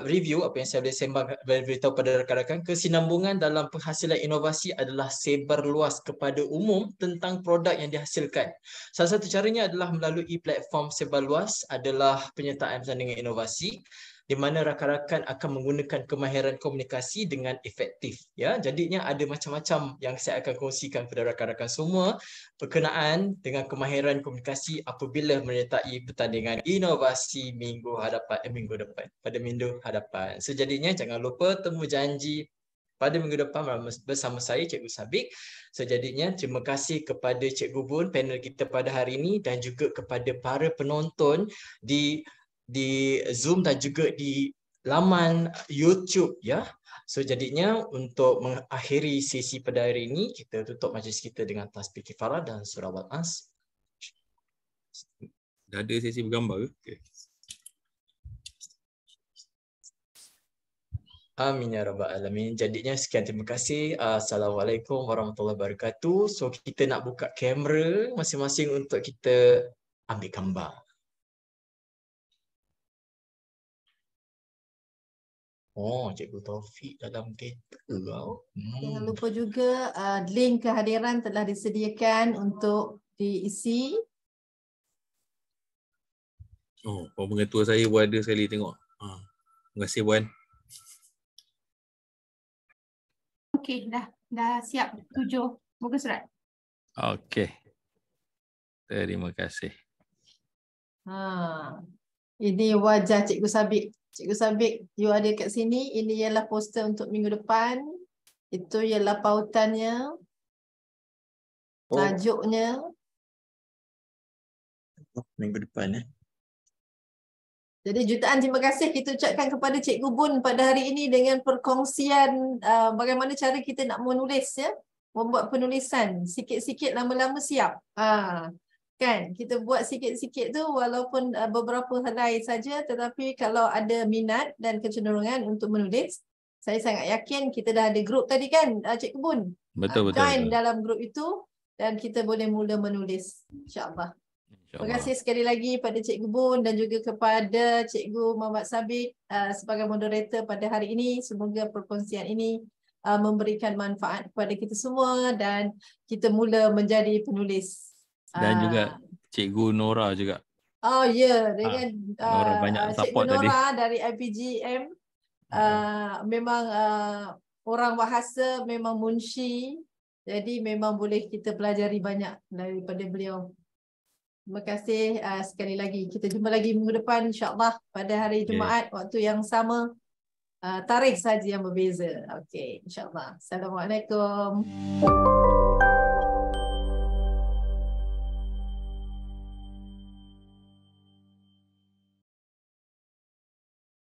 review apa yang saya boleh beritahu pada rakan-rakan. Kesinambungan dalam penghasilan inovasi adalah sebar luas kepada umum tentang produk yang dihasilkan. Salah satu caranya adalah melalui platform sebar luas adalah penyertaan dengan inovasi, di mana rakan-rakan akan menggunakan kemahiran komunikasi dengan efektif. Ya, jadinya ada macam-macam yang saya akan kongsikan kepada rakan-rakan semua berkenaan dengan kemahiran komunikasi apabila menyertai pertandingan inovasi minggu hadapan. So jadinya jangan lupa temu janji pada minggu depan bersama saya Cikgu Sabik. So jadinya terima kasih kepada Cikgu Bun, panel kita pada hari ini, dan juga kepada para penonton di Zoom dan juga di laman YouTube ya. So jadinya untuk mengakhiri sesi pada hari ini, kita tutup majlis kita dengan tasbih kifarah dan surah Al-As. Dah ada sesi bergambar ke? Okay. Amin ya rabbal alamin. Jadinya sekian, terima kasih. Assalamualaikum warahmatullahi wabarakatuh. So kita nak buka kamera masing-masing untuk kita ambil gambar. Oh, Cikgu Taufik dalam kereta kau. Jangan lupa juga link kehadiran telah disediakan untuk diisi. Oh, Puan Pengetua saya pun ada sekali tengok. Terima kasih Puan. Okey, dah siap 7 muka surat. Okey. Terima kasih. Ini wajah Cikgu Sabik. Cikgu Sabik, you ada kat sini. Ini ialah poster untuk minggu depan. Itu ialah pautannya, tajuknya. Minggu depan Jadi jutaan terima kasih kita ucapkan kepada Cikgu Bun pada hari ini dengan perkongsian bagaimana cara kita nak menulis, ya, membuat penulisan. Sikit-sikit lama-lama siap. Kan kita buat sikit-sikit tu walaupun beberapa helai saja, tetapi kalau ada minat dan kecenderungan untuk menulis, saya sangat yakin kita dah ada grup tadi kan, Cikgu Bun. Betul. Join dalam grup itu dan kita boleh mula menulis, insya-Allah. Terima kasih sekali lagi pada Cikgu Bun dan juga kepada Cikgu Muhammad Sabik sebagai moderator pada hari ini. Semoga perkongsian ini memberikan manfaat kepada kita semua dan kita mula menjadi penulis. Dan juga Cikgu Nora juga. Oh ya, dengan Nora banyak support Cikgu Nora tadi. dari IPGM. Memang orang bahasa, memang munshi. Jadi memang boleh kita pelajari banyak daripada beliau. Terima kasih sekali lagi. Kita jumpa lagi minggu depan insya-Allah pada hari Jumaat, waktu yang sama. Tarikh saja yang berbeza. Okey, insya-Allah. Assalamualaikum.